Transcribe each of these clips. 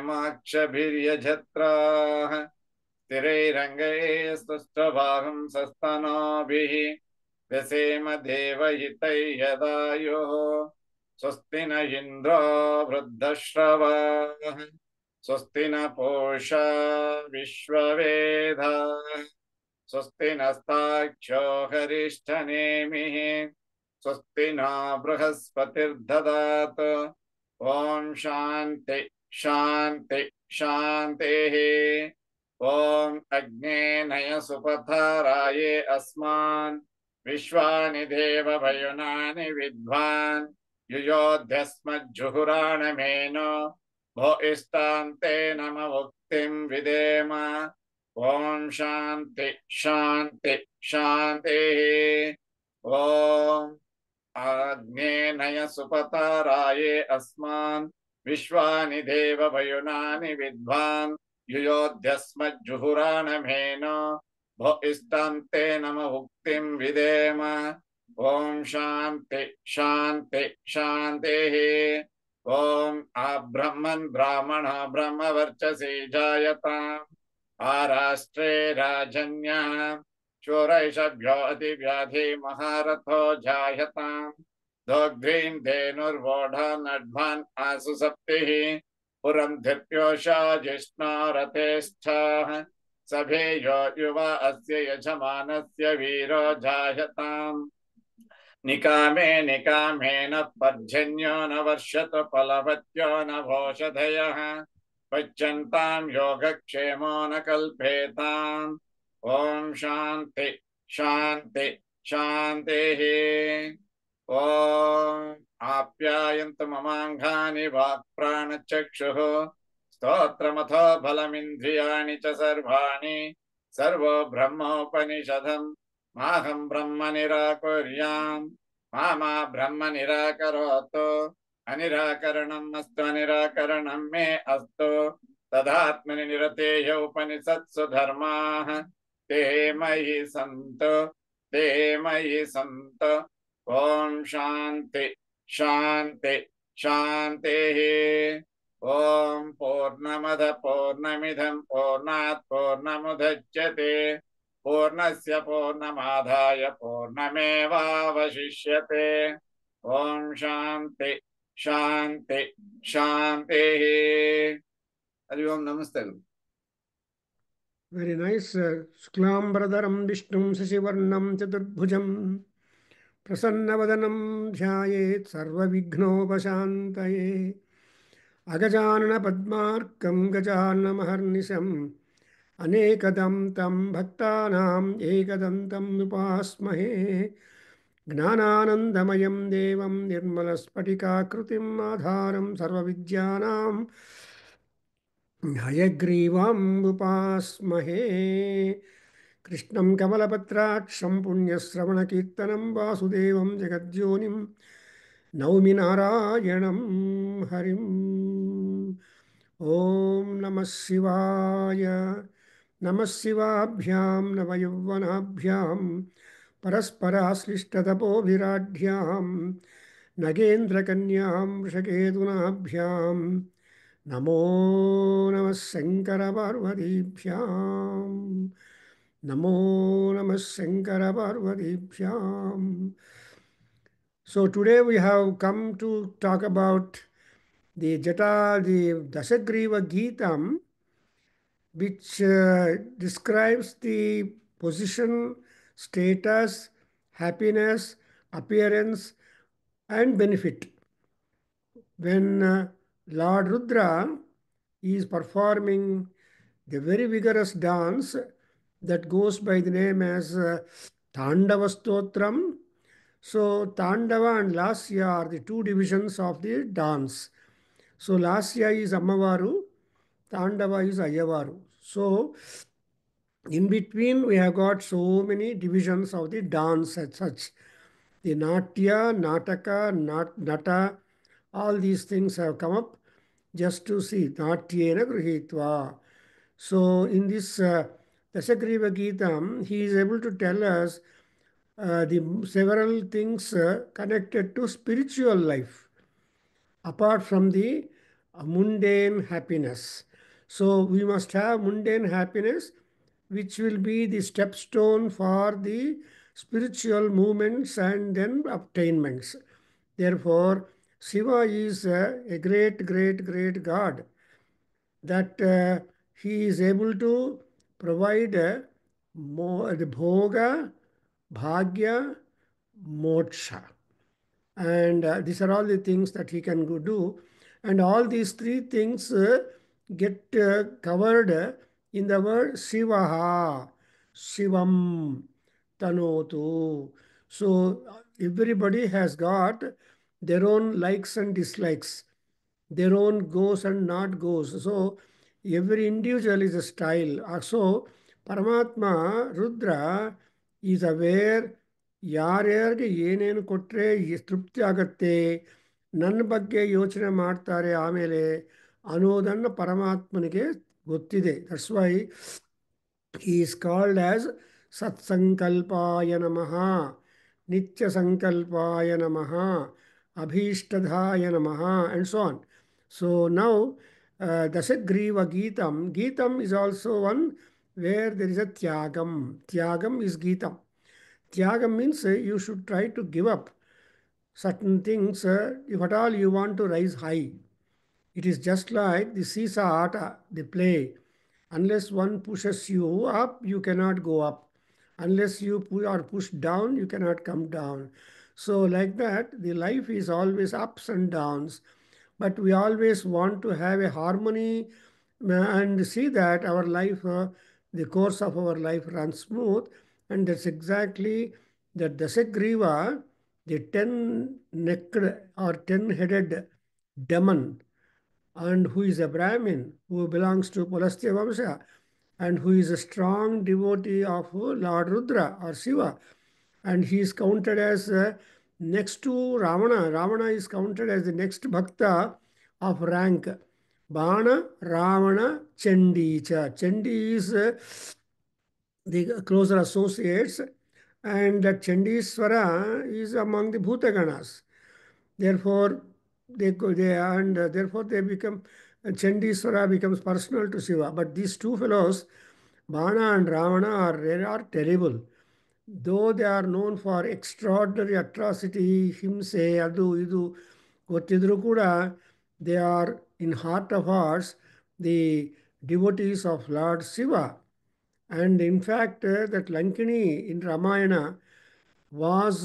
माक्षभिर्यजत्राः स्थिरैरङ्गैस्तुष्ट्भागं सस्तनोभिः व्यसेम देवहितैर्यदायुः स्वस्ति न इन्द्रो वृद्धश्रवाः स्वस्ति न पूषा विश्ववेदाः स्वस्ति नस्ताक्षो हरिष्ठनेमिः स्वस्ति न बृहस्पतिर्ददातु ॐ शान्ति शान्ति शान्तिः ॐ अग्ने नय सुपथाराये अस्मान् विश्वानि देवभयुनानि विद्वान् युयोध्यस्मज्जुहुराणमेनो भो इष्टान्ते नम मुक्तिं विदेम ॐ शान्ति शान्ति शान्तिः ॐ आग्नेनय सुपताराये अस्मान् विश्वानि देवभयुनानि विद्वान् युयोध्यस्मज्जुहुराणमेनो भो इष्टान्ते नम मुक्तिं विदेम ॐ शान्ति शान्ति शान्तिः ॐ आब्रह्मन् ब्राह्मणो ब्रह्मवर्चसि जायताम् आराष्ट्रे राजन्यः शूरैषभ्यो अतिव्याधि महारथो जायताम् दोग्ध्रीन् धेनुर्वोढा नड्भान् आसु सप्तिः पुरं धृत्योषा जिष्णो रथेष्ठाः सभेयो युवा अस्य यजमानस्य वीरो जायताम् निकामे निकामेन पर्जन्यो न वर्षतु फलवत्यो न भोषधयः पच्यन्तां योगक्षेमो न कल्पेताम् ॐ शान्ति शान्ति शान्तिः ॐ आप्यायन्तु ममाङ्गानि वाक्प्राणचक्षुः स्तोत्रमथो बलमिन्द्रियाणि च सर्वाणि सर्वो ब्रह्मोपनिषदम् माहं ब्रह्म निराकुर्याम् मा ब्रह्म निराकरोतु अनिराकरणम् अस्तु अनिराकरणं मे अस्तु तदात्मनि निरतेय उपनिषत्सु धर्माः ते मयि सन्तु ते मयि सन्तु ॐ शान्ति शान्ति शान्तिः ॐ पूर्णमद पूर्णमिदं पूर्णात् पूर्णमुदच्यते पूर्णस्य पूर्णमादाय पूर्णमेवावशिष्यते ॐ शान्ति शान्ति शान्तिः हरि ओम नमस्ते। Very nice. Shuklambradaram Vishnum Sasivarnam Chaturbhujam Prasannavadanam Dhyayet Sarva Vignopashantaye Agajanana Padmarkam Gajanana Maharnisham Anekadam Tam Bhaktanam Ekadantam Upasmahe Gnananandamayam Devam Nirmalaspatikakrutim Adharam Sarva Vidyanam हयग्रीवाम् उपास्महे कृष्णं कमलपत्राक्षं पुण्यश्रवणकीर्तनं वासुदेवं जगद्योनिं नौमि नारायणं हरिम् ॐ नमः शिवाय नमः शिवाभ्यां नवयौवनाभ्यां परस्पराश्लिष्टतपोभिराढ्यां नगेन्द्रकन्यां वृषकेतुनाभ्यां नमो नमः शङ्करपार्वतीभ्यां नमो नमः शङ्करपार्वतीभ्यां. So today we have come to talk about the Dasagriva Geetam, which describes the position, status, happiness, appearance, and benefit. When Lord Rudra is performing the very vigorous dance that goes by the name as Tandava Stotram. So Tandava and Lasya are the two divisions of the dance. So Lasya is Ammavaru, Tandava is Ayavaru. So in between we have got so many divisions of the dance as such. The Natya, Nataka, Nata, all these things have come up just to see. Natyena Grihitva. So in this Dasagriva Geetam, he is able to tell us the several things connected to spiritual life. apart from the mundane happiness. So we must have mundane happiness, which will be the stepstone for the spiritual movements and then obtainments. Therefore, Shiva is a great, great, great God, that he is able to provide the bhoga, bhagya, moksha. And these are all the things that he can go do. And all these three things get covered in the word Shivaha, Shivam, Tanotu. So everybody has got their own likes and dislikes, their own goes and not goes. So every individual is a style. So Paramatma, Rudra, is aware ಯಾರ್ಯಾರಿಗೆ ಏನೇನು ಕೊಟ್ಟರೆ ತೃಪ್ತಿ ಆಗತ್ತೆ, ನನ್ನ ಬಗ್ಗೆ ಯೋಚನೆ ಮಾಡ್ತಾರೆ ಆಮೇಲೆ ಅನ್ನೋದನ್ನು ಪರಮಾತ್ಮನಿಗೆ ಗೊತ್ತಿದೆ. That's why he is called as Satsankalpaya Namaha, Nitya Sankalpaya Namaha, Abhishtadhaya Namaha, and so on. So now, Dasagriva Geetam. Geetam is also one where there is a Tyagam. Tyagam is Geetam. Tyagam means you should try to give up certain things if at all you want to rise high. It is just like the seesaw ata, the play. Unless one pushes you up, you cannot go up. Unless you are pushed down, you cannot come down. So, like that, the life is always ups and downs. But we always want to have a harmony and see that our life, the course of our life runs smooth. And that's exactly the Dasagriva, the 10-necked or 10-headed demon, and who is a Brahmin, who belongs to Pulastya Vamsha, and who is a strong devotee of Lord Rudra or Shiva. And he is counted as next to Ravana. Ravana is counted as the next Bhakta of rank. Bana, Ravana, Chandicha. Chandi is the closer associates, and that Chandiswara is among the Bhutaganas. Therefore, therefore they become Chandiswara becomes personal to Shiva. But these two fellows, Bana and Ravana, are terrible. Though they are known for extraordinary atrocity, himse, adu, idu, ಗೊತ್ತಿದ್ರು ಕೂಡ they are in heart of hearts the devotees of Lord Shiva. And in fact, that Lankini in Ramayana was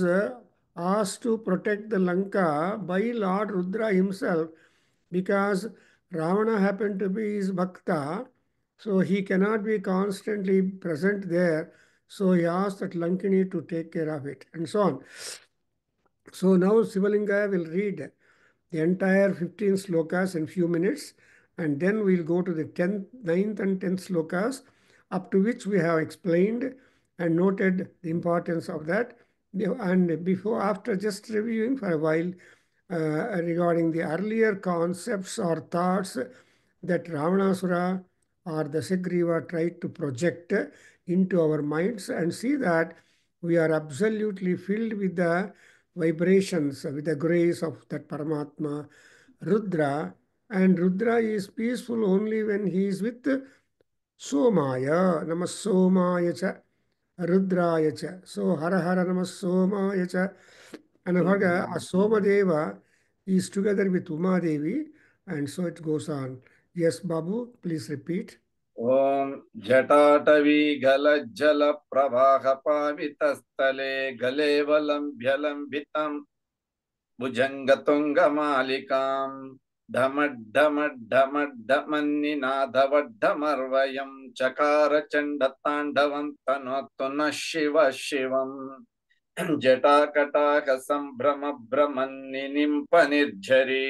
asked to protect the Lanka by Lord Rudra himself, because Ravana happened to be his Bhakta, so he cannot be constantly present there. So he asked that Lankini to take care of it, and so on. So now Sivalinga will read the entire 15 slokas in few minutes, and then we'll go to the 10th, 9th and 10th slokas, up to which we have explained and noted the importance of that. And before, after just reviewing for a while regarding the earlier concepts or thoughts that Ravanasura or Dasagriva tried to project into our minds, and see that we are absolutely filled with the vibrations, with the grace of that Paramatma, Rudra. And Rudra is peaceful only when he is with Somaya, Namas Somaya cha, Rudraya cha. So Hara Hara Namas Somaya cha. And Somadeva is together with Umadevi, and so it goes on. Yes, Babu, please repeat. Om Jataatavi Galajjala Pravaha Pavitastale Galevalambyalambhitam Bhujangatunga Malikam Dhamadhamadhamadhamanninadhavadhamarvayam Chakara Chandatandavam Tanotuna Shiva Shivam Jatakataka Sambrama Brahmanninimpanirjari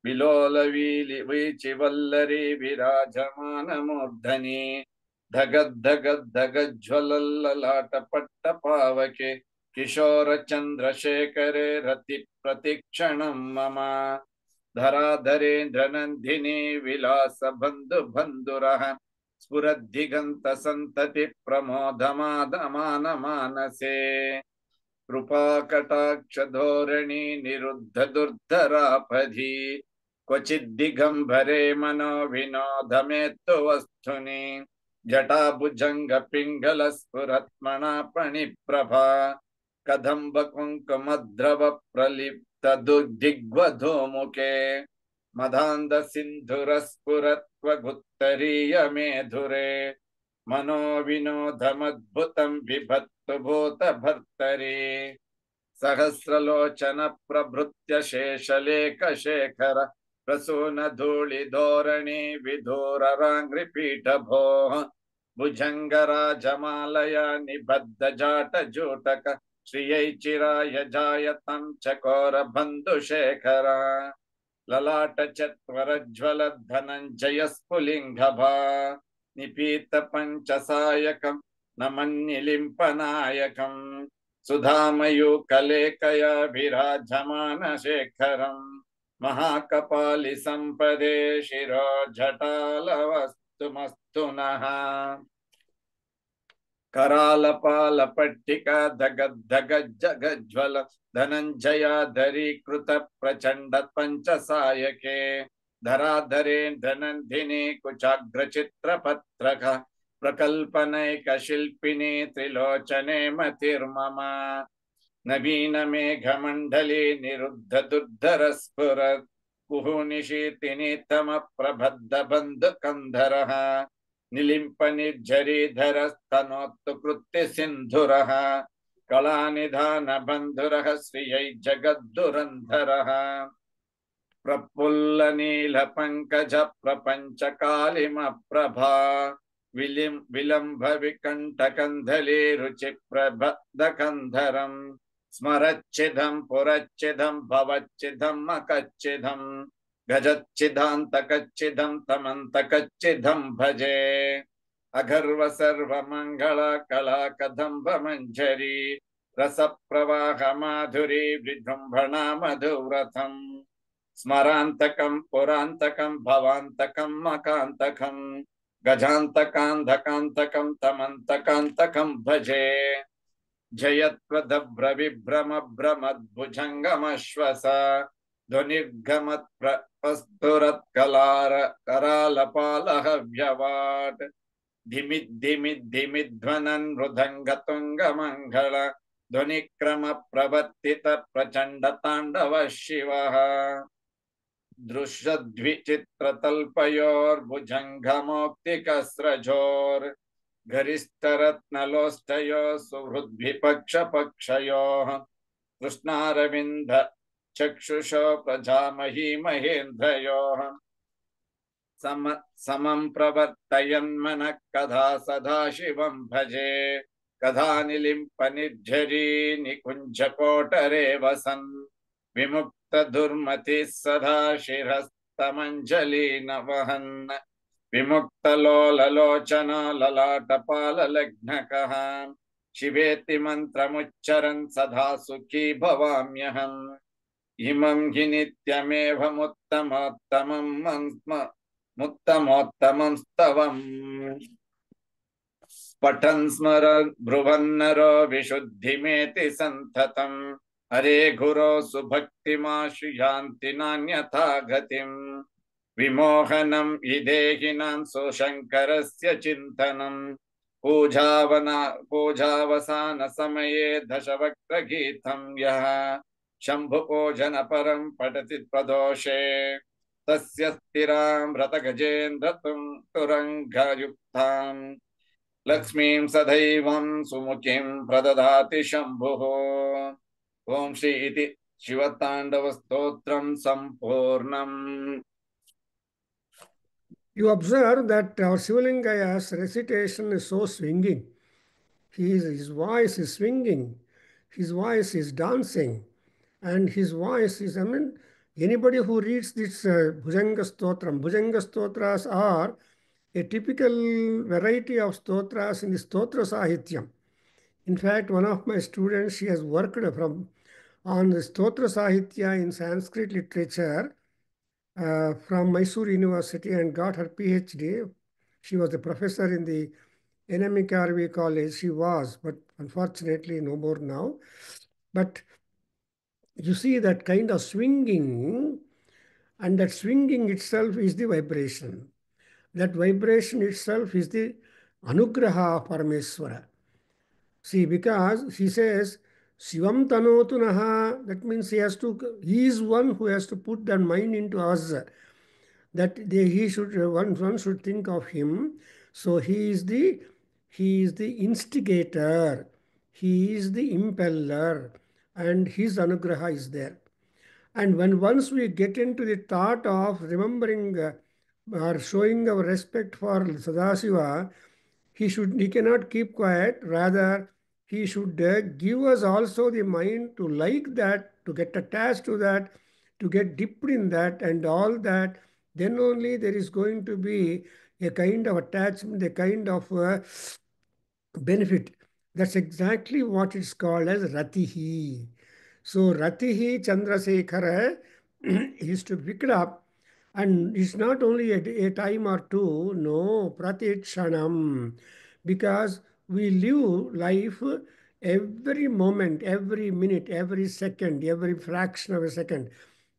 Vilolavili Vichivallari Virajamanamurdhani Dhagad Patta Pavake Kishora Chandrasekhare Rati Pratikshanam Mama Dharadharendra Nandhini Vilasa Bandhu Bandhuraha Spuradhiganta Santati Pramodhamadamana Manase Krupakataksha Dhorani Niruddha Durdharapadhi क्वचिद्दिगम्बरे मनो विनोदमेत्तु वस्तुनि जटाभुजङ्ग पिङ्गल स्फुरत्मणा फणिप्रभा कदम्ब कुङ्कुमद्रव प्रलिप्त दिग्वधूमुखे मदान्ध सिन्धुरस्फुरत्वगुत्तरीय मेधुरे मनो विनोदमद्भुतं बिभत्तु भूतभर्तरि सहस्रलोचन प्रभृत्य शेषलेखशेखर प्रसून धूलि धोರಣಿ विधूरराङ्घ्रिपीठभोः भुजङ्गराजमालया निबद्ध जाटजूटक श्रियैचिराय जायतं चकोर बन्धुशेखर ललाटचत्वरज्ज्वल धनञ्जय स्फुलिङ्गभा निपीत पञ्चसायकं नमन्निलिम्पनायकम् सुधामयूकलेकया विराजमानशेखरम् महाकपालि सम्पदे शिरो जटालवस्तुमस्तु नः करालपालपट्टिका धगद्धगज्जगज्ज्वल धनञ्जयाधरीकृत प्रचण्ड पञ्चसायके धराधरेन्द्रनन्दिनी कुचाग्रचित्रपत्रक प्रकल्पनैकशिल्पिनी त्रिलोचने मतिर्मम नवीनमेघमण्डली निरुद्धदुर्धरस्फुरत् कुहुनिशीतिनीतमप्रबद्धबन्धुकन्धरः निलिम्पनिर्झरीधरस्तनोत्तु कृत्यसिन्धुरः कलानिधानबन्धुरः श्रियै जगद्दुरन्धरः प्रफुल्लनीलपङ्कज प्रपञ्चकालिमप्रभा विलम्ब विकण्ठकन्धलीरुचिप्रबद्धकन्धरम् स्मरच्चिदं पुरच्चिदं भवच्चिदम् अकच्चिदं गजच्चिदान्तकच्चिदं तमन्तकच्चिदं भजे अगर्व सर्वमङ्गल कला कदम्ब मञ्जरी रसप्रवाह माधुरी विजृम्भणा मधुव्रतम् स्मरान्तकं पुरान्तकं भवान्तकं मकान्तकं गजान्तकान्धकान्तकं तमन्तकान्तकं भजे जयत्वदभ्रविभ्रमभ्रमद्भुजङ्गमश्वस ध्वनिर्गमत्प्रस्तुरत्कलार करालपालहव्यवाट् धिमिद्धिमिद्धिमिध्वनन् मृदङ्गतुङ्गमङ्गल ध्वनिक्रमप्रवर्तित प्रचण्डताण्डव शिवः दृश्यद्विचित्रतल्पयोर्भुजङ्गमौक्तिकस्रजोर् गरिष्ठरत्नलोष्टयो सुहृद्भिपक्षपक्षयोः कृष्णारविन्द चक्षुषो प्रजामही महेन्द्रयोः समं प्रवर्तयन्मनः कदा सदा शिवं भजे कदा निलिम्पनिर्झरी निकुञ्जकोटरे वसन् विमुक्तदुर्मतिः सदा शिरस्तमञ्जलीन वहन् विमुक्तलोललोचन ललाटपाललग्नकः शिवेति मन्त्रमुच्चरन् सदा सुखी भवाम्यहम् इमं हि नित्यमेवमुत्तमोत्तमं स्तवम् पठन् स्मरन् ब्रुवन्नरो विशुद्धिमेति सन्ततम् हरे गुरो सुभक्तिमाशु नान्यथा गतिम् विमोहनम् इदेहिनां सुशङ्करस्य चिन्तनम् पूजावसान समये दशवक्त्रगीतं यः शम्भुपूजन परं पठति प्रदोषे तस्य स्थिरां व्रतगजेन्द्र तुरङ्गयुक्तां लक्ष्मीं सदैवं सुमुखीं प्रददाति शम्भुः ओम श्री इति शिवताण्डवस्तोत्रं सम्पूर्णम्. You observe that our Sivalingaya's recitation is so swinging. His voice is swinging. His voice is dancing. And his voice is, anybody who reads this Bhujanga Stotram, Bhujanga Stotras are a typical variety of stotras in the Stotra Sahityam. In fact, one of my students, she has worked on the Stotra Sahitya in Sanskrit literature from Mysore University and got her PhD. She was a professor in the NME Karvi College. She was, but unfortunately no more now. But you see that kind of swinging And that swinging itself is the vibration. That vibration itself is the anugraha of Parameswara. See, because he says, Shivam Tanotu Naha, that means he is one who has to put that mind into us. One should think of him. So he is the instigator, he is the impeller, and his anugraha is there. And once we get into the thought of remembering or showing our respect for Sadasiva, he cannot keep quiet. Rather, he should give us also the mind to like that, to get attached to that, to get dipped in that, and all that. Then only there is going to be a kind of attachment, a kind of benefit. That's exactly what it's called as Ratihi. So Ratihi Chandrasekhara is to pick it up, and it's not only a time or two, no, Pratikshanam, because we live life every moment, every minute, every second, every fraction of a second.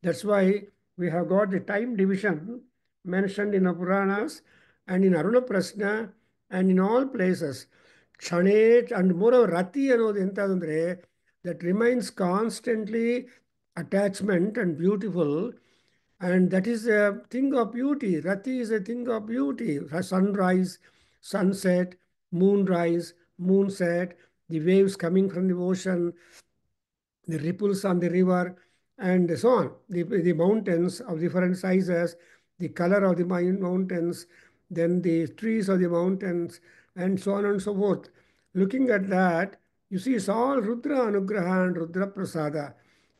That's why we have got the time division mentioned in the Puranas and in Aruna Prasna and in all places. Kshanet and moreover Rati ಅನ್ನೋದು ಎಂಥದಂದ್ರೆ that remains constantly attachment and beautiful, and that is a thing of beauty. Rati is a thing of beauty. Sunrise, sunset, moonrise, moonset, the waves coming from the ocean, the ripples on the river, and so on. The mountains of different sizes, the color of the mountains, then the trees of the mountains, and so on and so forth. Looking at that, you see, it's all Rudra Anugraha and Rudra Prasada.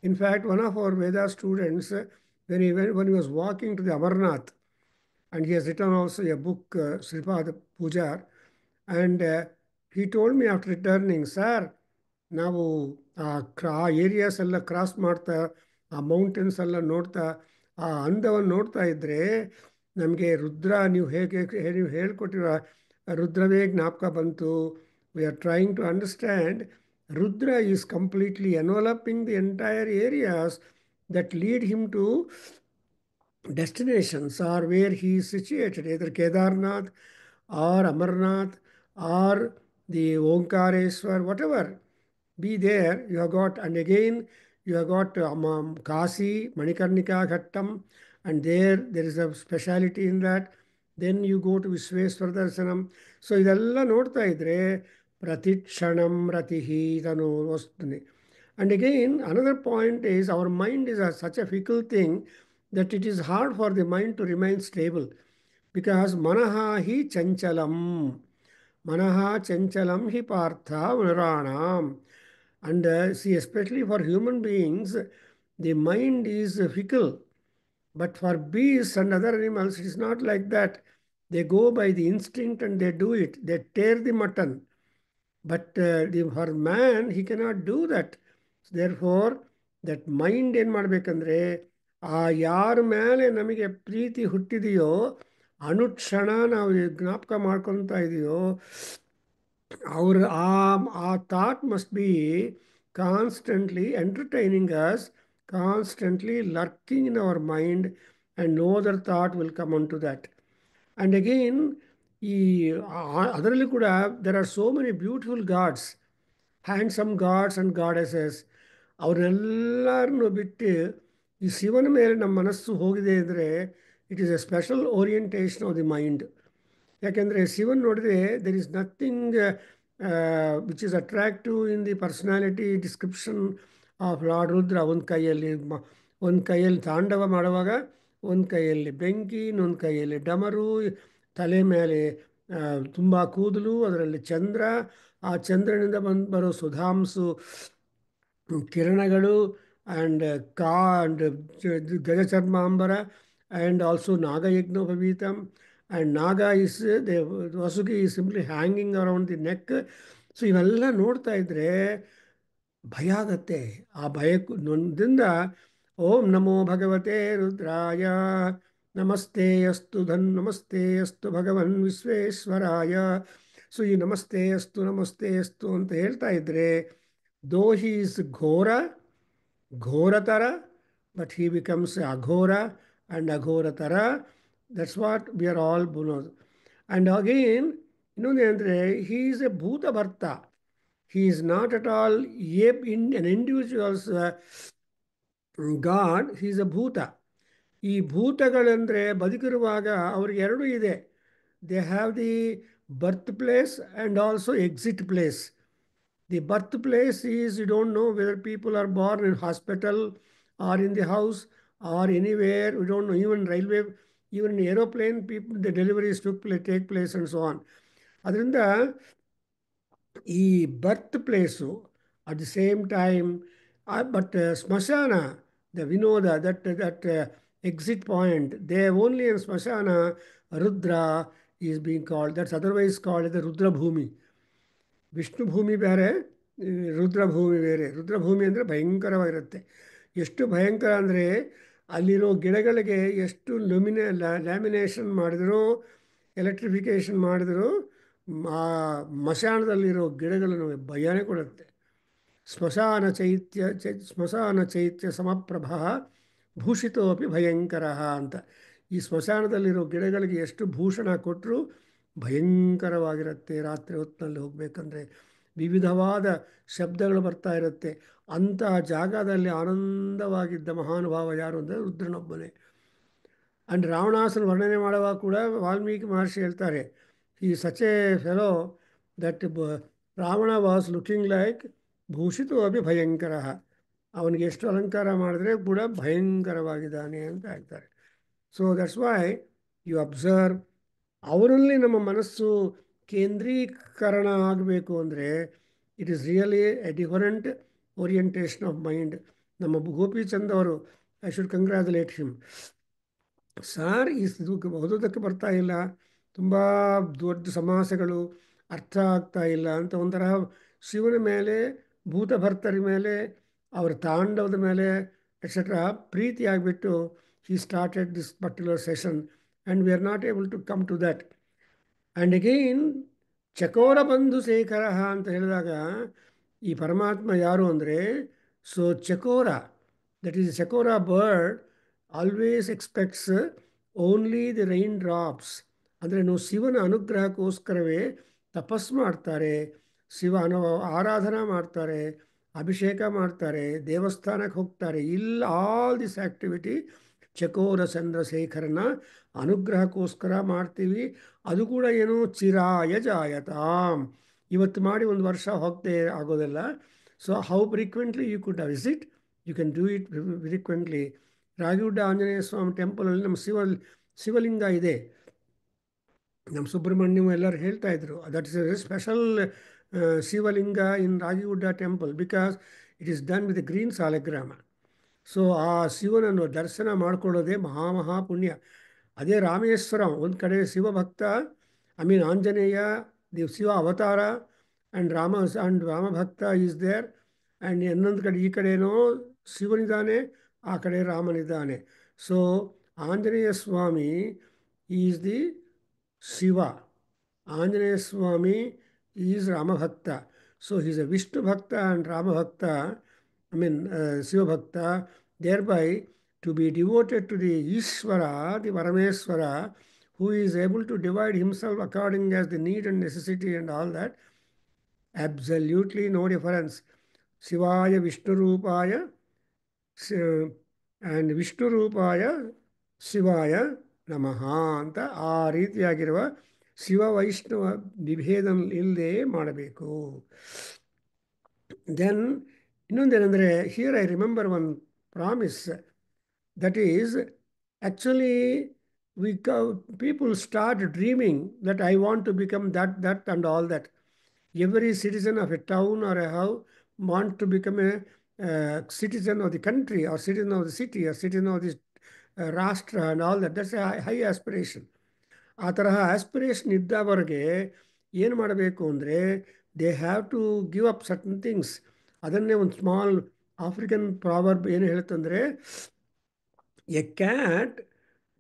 In fact, one of our Veda students, when he was walking to the Amarnath, and he has written also a book, Sripad Pujar, and he told me after returning, sir, ನಾವು ಆ areas ಎಲ್ಲ cross ಮಾಡ್ತಾ ಆ mountains ಎಲ್ಲ ನೋಡ್ತಾ ಆ ಅಂದವನ್ನು ನೋಡ್ತಾ ಇದ್ದರೆ ನಮಗೆ ರುದ್ರ ನೀವು ಹೇಳ್ಕೊಟ್ಟಿರೋ ರುದ್ರವೇ ಜ್ಞಾಪಕ ಬಂತು. We are trying to understand Rudra is completely enveloping the entire areas that lead him to destinations or where he is situated, either Kedarnath or Amarnath or the Omkareshwar, whatever. Be there, you have got, and again you have got Kasi, Manikarnika Ghattam, and there is a speciality in that. Then you go to Visveswar Darshanam. So idella ನೋಡ್ತಾ ಇದ್ರೆ ಪ್ರತಿಕ್ಷಣಂ ರತಿಹಿ ತನು ವಸ್ತುನಿ. And again, another point is our mind is such a fickle thing that it is hard for the mind to remain stable, because manaha hi chanchalam. Manaha chanchalam hi partha viranam. And see, especially for human beings, the mind is fickle. But for beasts and other animals, it is not like that. They go by the instinct and they do it. They tear the mutton. But for man, he cannot do that. Therefore, that mind ಏನು ಮಾಡಬೇಕಂದ್ರೆ ಆ ಯಾರ ಮೇಲೆ ನಮಗೆ ಪ್ರೀತಿ ಹುಟ್ಟಿದೆಯೋ ಅನುಕ್ಷಣ ನಾವು ಜ್ಞಾಪಕ ಮಾಡ್ಕೊತಾ ಇದೆಯೋ our thought must be constantly entertaining us, constantly lurking in our mind, and no other thought will come onto that. And again, ಅದರಲ್ಲಿ ಕೂಡ there are so many beautiful gods, handsome gods and goddesses. ಅವರೆಲ್ಲರನ್ನು ಬಿಟ್ಟು ಈ ಶಿವನ ಮೇಲೆ ನಮ್ಮ ಮನಸ್ಸು ಹೋಗಿದೆ ಅಂದರೆ it is A special orientation of the mind. ಯಾಕೆಂದರೆ ಶಿವನ್ ನೋಡಿದ್ರೆ there is nothing which is attractive in the personality description of lord Rudra. ಒಂದು ಕೈಯಲ್ಲಿ ತಾಂಡವ ಮಾಡುವಾಗ ಒಂದು ಕೈಯಲ್ಲಿ ಬೆಂಕಿ, ಇನ್ನೊಂದು ಕೈಯಲ್ಲಿ ಡಮರು, ತಲೆ ಮೇಲೆ ತುಂಬ ಕೂದಲು, ಅದರಲ್ಲಿ ಚಂದ್ರ, ಆ ಚಂದ್ರನಿಂದ ಬರೋ ಸುಧಾಂಸು ಕಿರಣಗಳು, and and Gajacharmambara, and also Naga Yajnopavitham. And Naga is the Vasuki is simply hanging around the neck. So ಇವೆಲ್ಲ ನೋಡ್ತಾ ಇದ್ರೆ ಭಯ ಆಗತ್ತೆ. ಆ ಭಯದಿಂದ ಓಂ ನಮೋ ಭಗವತೆ ರುದ್ರಾಯ ನಮಸ್ತೆ ಅಸ್ತು ನಮಸ್ತೆ ಅಸ್ತು ಭಗವನ್ ವಿಶ್ವೇಶ್ವರಾಯ. ಸೊ ಈ ನಮಸ್ತೆ ಅಸ್ತು ಅಂತ ಹೇಳ್ತಾ ಇದ್ರೆ, though he is ghora, ghoratara, but he becomes aghora and Aghoratara. That's what we are all knows. And again, he is a Bhuta Bharta. He is not at all an individual's God. He is a Bhuta. ಈ ಭೂತಗಳಂದರೆ ಬದುಕಿರುವಾಗ ಅವ್ರಿಗೆ ಎರಡೂ ಇದೆ. They have the birth place and also exit place. The birthplace is, you don't know whether people are born in hospital or in the house or anywhere. We don't know. Even railway, even in aeroplane, people, the deliveries take place and so on. ಅದರಿಂದ ಈ birth place at the same time but smashana the ವಿನೋದ that exit point they only in smashana Rudra is being called that's otherwise called the Rudrabhoomi. Vishnu ಭೂಮಿ ಬೇರೆ, ರುದ್ರಭೂಮಿ ಬೇರೆ. ರುದ್ರಭೂಮಿ ಅಂದರೆ ಭಯಂಕರವಾಗಿರುತ್ತೆ. ಎಷ್ಟು ಭಯಂಕರ ಅಂದರೆ ಅಲ್ಲಿರೋ ಗಿಡಗಳಿಗೆ ಎಷ್ಟು ಲ್ಯಾಮಿನೇಷನ್ ಮಾಡಿದ್ರು, ಎಲೆಕ್ಟ್ರಿಫಿಕೇಷನ್ ಮಾಡಿದ್ರು, ಆ ಮಶಾಣದಲ್ಲಿರೋ ಗಿಡಗಳು ಭಯನೇ ಕೊಡುತ್ತೆ. ಸ್ಮಶಾನ ಚೈತ್ಯ ಸಮಪ್ರಭ ಭೂಷಿತೋಪಿ ಭಯಂಕರ ಅಂತ. ಈ ಸ್ಮಶಾನದಲ್ಲಿರೋ ಗಿಡಗಳಿಗೆ ಎಷ್ಟು ಭೂಷಣ ಕೊಟ್ಟರು ಭಯಂಕರವಾಗಿರುತ್ತೆ. ರಾತ್ರಿ ಹೊತ್ತಿನಲ್ಲಿ ಹೋಗಬೇಕಂದ್ರೆ ವಿವಿಧವಾದ ಶಬ್ದಗಳು ಬರ್ತಾ ಇರುತ್ತೆ. ಅಂಥ ಜಾಗದಲ್ಲಿ ಆನಂದವಾಗಿದ್ದ ಮಹಾನುಭಾವ ಯಾರು ಅಂದರೆ ರುದ್ರನೊಬ್ಬನೇ. ಆ್ಯಂಡ್ ರಾವಣಾಸನ ವರ್ಣನೆ ಮಾಡುವಾಗ ಕೂಡ ವಾಲ್ಮೀಕಿ ಮಹರ್ಷಿ ಹೇಳ್ತಾರೆ, ಈ such a fellow that Ravana was looking like ಭೂಷಿತೋ ಅಭಿ ಭಯಂಕರ. ಅವನಿಗೆ ಎಷ್ಟು ಅಲಂಕಾರ ಮಾಡಿದ್ರೆ ಕೂಡ ಭಯಂಕರವಾಗಿದ್ದಾನೆ ಅಂತ ಹೇಳ್ತಾರೆ. So that's why you observe, ಅವರಲ್ಲಿ ನಮ್ಮ ಮನಸ್ಸು ಕೇಂದ್ರೀಕರಣ ಆಗಬೇಕು ಅಂದರೆ it is really a different orientation of mind. ನಮ್ಮ ಗೋಪಿಚಂದ್ ಅವರು, I should congratulate him. Sir ಓದೋದಕ್ಕೆ ಬರ್ತಾ ಇಲ್ಲ, ತುಂಬ ದೊಡ್ಡ ಸಮಾಸಗಳು ಅರ್ಥ ಆಗ್ತಾ ಇಲ್ಲ ಅಂತ ಒಂಥರ ಶಿವನ ಮೇಲೆ, ಭೂತಭರ್ತರ ಮೇಲೆ, ಅವರ ತಾಂಡವದ ಮೇಲೆ ಎಟ್ಸೆಟ್ರಾ ಪ್ರೀತಿ ಆಗಿಬಿಟ್ಟು he started this particular session and we are not able to come to that. And again, ಚಕೋರ ಬಂಧು ಶೇಖರ ಅಂತ ಹೇಳಿದಾಗ ಈ ಪರಮಾತ್ಮ ಯಾರು ಅಂದರೆ, so chakora, that is chakora bird always expects only the rain drops. ಅಂದರೆ ನಾವು ಶಿವನ ಅನುಗ್ರಹಕ್ಕೋಸ್ಕರವೇ ತಪಸ್ ಮಾಡ್ತಾರೆ, ಆರಾಧನಾ ಮಾಡ್ತಾರೆ, ಅಭಿಷೇಕ ಮಾಡ್ತಾರೆ, ದೇವಸ್ಥಾನಕ್ಕೆ ಹೋಗ್ತಾರೆ. ಆಲ್ ದಿಸ್ ಆ್ಯಕ್ಟಿವಿಟಿ ಚಕೋರ ಚಂದ್ರಶೇಖರನ ಅನುಗ್ರಹಕ್ಕೋಸ್ಕರ ಮಾಡ್ತೀವಿ. ಅದು ಕೂಡ ಏನು ಚಿರಾಯ ಜಾಯತಾಂ, ಇವತ್ತು ಮಾಡಿ ಒಂದು ವರ್ಷ ಹೋಗದೆ ಆಗೋದಿಲ್ಲ. So how frequently you could visit, you can do it frequently. Ragigudda Anjaneya Swamy ಟೆಂಪಲಲ್ಲಿ ನಮ್ಮ ಶಿವಲಿಂಗ ಇದೆ. ನಮ್ಮ ಸುಬ್ರಹ್ಮಣ್ಯಂ ಎಲ್ಲರೂ ಹೇಳ್ತಾ ಇದ್ರು, that is a special Shivalinga in Ragigudda temple because it is done with green saligrama. So ಆ ಶಿವನನ್ನು ದರ್ಶನ ಮಾಡಿಕೊಳ್ಳೋದೇ ಮಹಾಪುಣ್ಯ. ಅದೇ ರಾಮೇಶ್ವರಂ ಒಂದು ಕಡೆ ಶಿವಭಕ್ತ, Anjaneya the Shiva avatar and Ramabhakta is there. And ಇನ್ನೊಂದು ಕಡೆ, ಈ ಕಡೆನೋ ಶಿವನಿದ್ದಾನೆ, ಆ ಕಡೆ ರಾಮನಿದ್ದಾನೆ. So Anjaneya Swamy is the Shiva, Anjaneya Swamy is Ramabhakta. So is a Vishnu bhakta and Ramabhakta, Shivabhakta. thereby to be devoted to the Ishvara, the Parameswara, who is able to divide himself according as the need and necessity and all that. Absolutely no difference. Shivaya Vishnu Rupaya and Vishnu Rupaya Shivaya Namaha ಅಂತ ಆ ರೀತಿಯಾಗಿರುವ ಶಿವ ವೈಷ್ಣವ ವಿಭೇದ ಇಲ್ಲದೆ ಮಾಡಬೇಕು. Then ಇನ್ನೊಂದೇನೆಂದರೆ, here I remember one promise, that is actually people start dreaming that I want to become that and all that. Every citizen of a town or a house want to become a citizen of the country or citizen of the city or citizen of this rashtra and all that. That's a high aspiration. ಆ ತರಹ aspiration ಇದ್ದವರೆಗೆ ಏನು ಮಾಡಬೇಕು ಅಂದರೆ, they have to give up certain things. ಅದನ್ನೇ ಒಂದು small African proverb ಏನು ಹೇಳುತ್ತಂದರೆ, a cat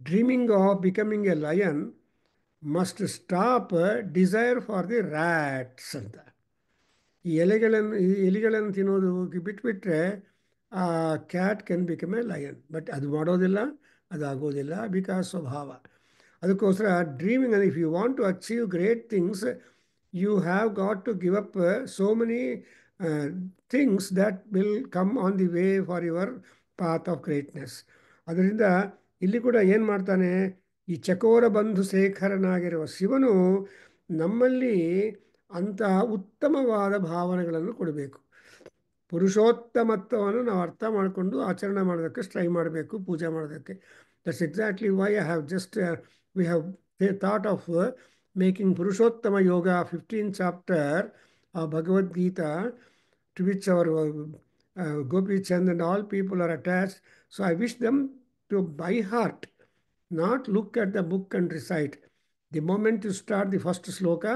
dreaming of becoming a lion must stop desire for the rats ಅಂತ. ಈ ಎಲಿಗಳನ್ನು ತಿನ್ನೋದು ಬಿಟ್ಬಿಟ್ರೆ ಆ cat can become a lion. But ಅದು ಮಾಡೋದಿಲ್ಲ, ಅದಾಗೋದಿಲ್ಲ, ಬಿಕಾಸ್ ಸ್ವಭಾವ. ಅದಕ್ಕೋಸ್ಕರ dreaming, if you want to achieve great things, you have got to give up so many things that will come on the way for your path of greatness. ಅದರಿಂದ ಇಲ್ಲಿ ಕೂಡ ಏನು ಮಾಡ್ತಾನೆ, ಈ ಚಕೋರ ಬಂಧು ಶೇಖರನಾಗಿರುವ ಶಿವನು ನಮ್ಮಲ್ಲಿ ಅಂತಹ ಉತ್ತಮವಾದ ಭಾವನೆಗಳನ್ನು ಕೊಡಬೇಕು. ಪುರುಷೋತ್ತಮತ್ವವನ್ನು ನಾವು ಅರ್ಥ ಮಾಡಿಕೊಂಡು ಆಚರಣೆ ಮಾಡೋದಕ್ಕೆ ಟ್ರೈ ಮಾಡಬೇಕು, ಪೂಜೆ ಮಾಡೋದಕ್ಕೆ. That's exactly why I have just we have thought of making Purushottama Yoga 15th chapter of Bhagavad Gita, to which our Gopi Chand and all people are attached. So I wish them to by heart, not look at the book and recite. The moment you start the first sloka,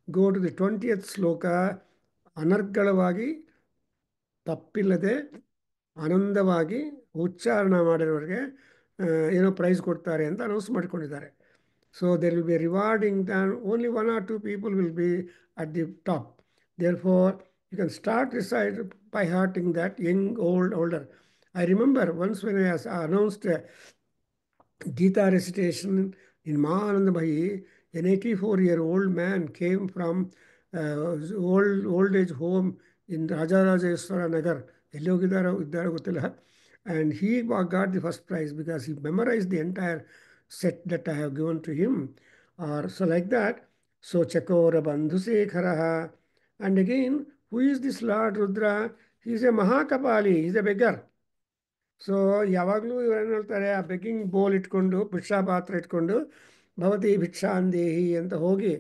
go to the 20th sloka, ಅನರ್ಗಳವಾಗಿ ತಪ್ಪಿಲ್ಲದೆ ಆನಂದವಾಗಿ ಉಚ್ಚಾರಣ ಮಾಡಿರೋರಿಗೆ ಏನೋ price ಕೊಡ್ತಾರೆ ಅಂತ announce ಮಾಡಿಕೊಂಡಿದ್ದಾರೆ. So there will be a rewarding, and only 1 or 2 people will be at the top. Therefore, you can start recite by hearting that, young, old, older. I remember once when I announced Gita recitation in Mahananda Bhai, an 84-year-old man came from old age home in Rajarajeshwara Nagar. ಎಲ್ಲಿ ಹೋಗಿದ್ದಾರೋ ಇದ್ದಾರೋ ಗೊತ್ತಿಲ್ಲ. And he got the first prize because he memorized the entire set that I have given to him, or so like that. So Chakora Bandhu Sekharaha. And again, who is this Lord Rudra? He is a Mahakapali, he is a beggar. So ಯಾವಾಗಲೂ ಇವರೇನು ಹೇಳ್ತಾರೆ, ಆ begging ಬೋಲ್ ಇಟ್ಕೊಂಡು, ಭಿಕ್ಷಾ ಪಾತ್ರ ಇಟ್ಕೊಂಡು, ಭವತಿ ಭಿಕ್ಷಾಂದೇಹಿ ಅಂತ ಹೋಗಿ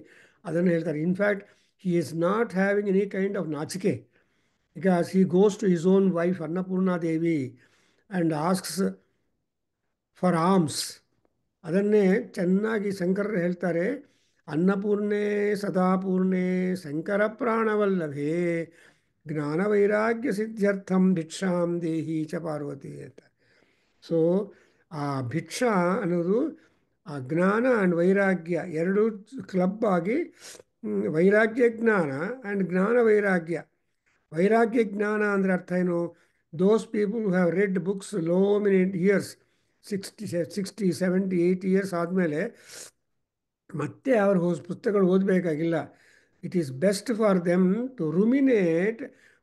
ಅದನ್ನು ಹೇಳ್ತಾರೆ. In fact he is not having any kind of ನಾಚಿಕೆ, because he goes to his own wife Annapurna Devi and asks for arms. ಅದನ್ನೇ ಚೆನ್ನಾಗಿ ಶಂಕರರು ಹೇಳ್ತಾರೆ, ಅನ್ನಪೂರ್ಣೆ ಸದಾಪೂರ್ಣೆ ಶಂಕರ ಪ್ರಾಣವಲ್ಲಭೇ ಜ್ಞಾನ ವೈರಾಗ್ಯ ಸಿದ್ಧ್ಯರ್ಥಂ ಭಿಕ್ಷಾಂ ದೇಹಿ ಚ ಪಾರ್ವತಿ ಅಂತ. ಸೊ ಆ ಭಿಕ್ಷಾ ಅನ್ನೋದು ಆ ಜ್ಞಾನ ಆ್ಯಂಡ್ ವೈರಾಗ್ಯ ಎರಡು ಕ್ಲಬ್ ಆಗಿ, ವೈರಾಗ್ಯ ಜ್ಞಾನ ಆ್ಯಂಡ್ ಜ್ಞಾನ ವೈರಾಗ್ಯ. ವೈರಾಗ್ಯ ಜ್ಞಾನ ಅಂದರೆ ಅರ್ಥ ಏನು? Those people who have read books low many years, 60, 70, 80 years ಆದಮೇಲೆ ಮತ್ತೆ ಅವ್ರ ಪುಸ್ತಕಗಳು ಓದಬೇಕಾಗಿಲ್ಲ. It is best for them to ruminate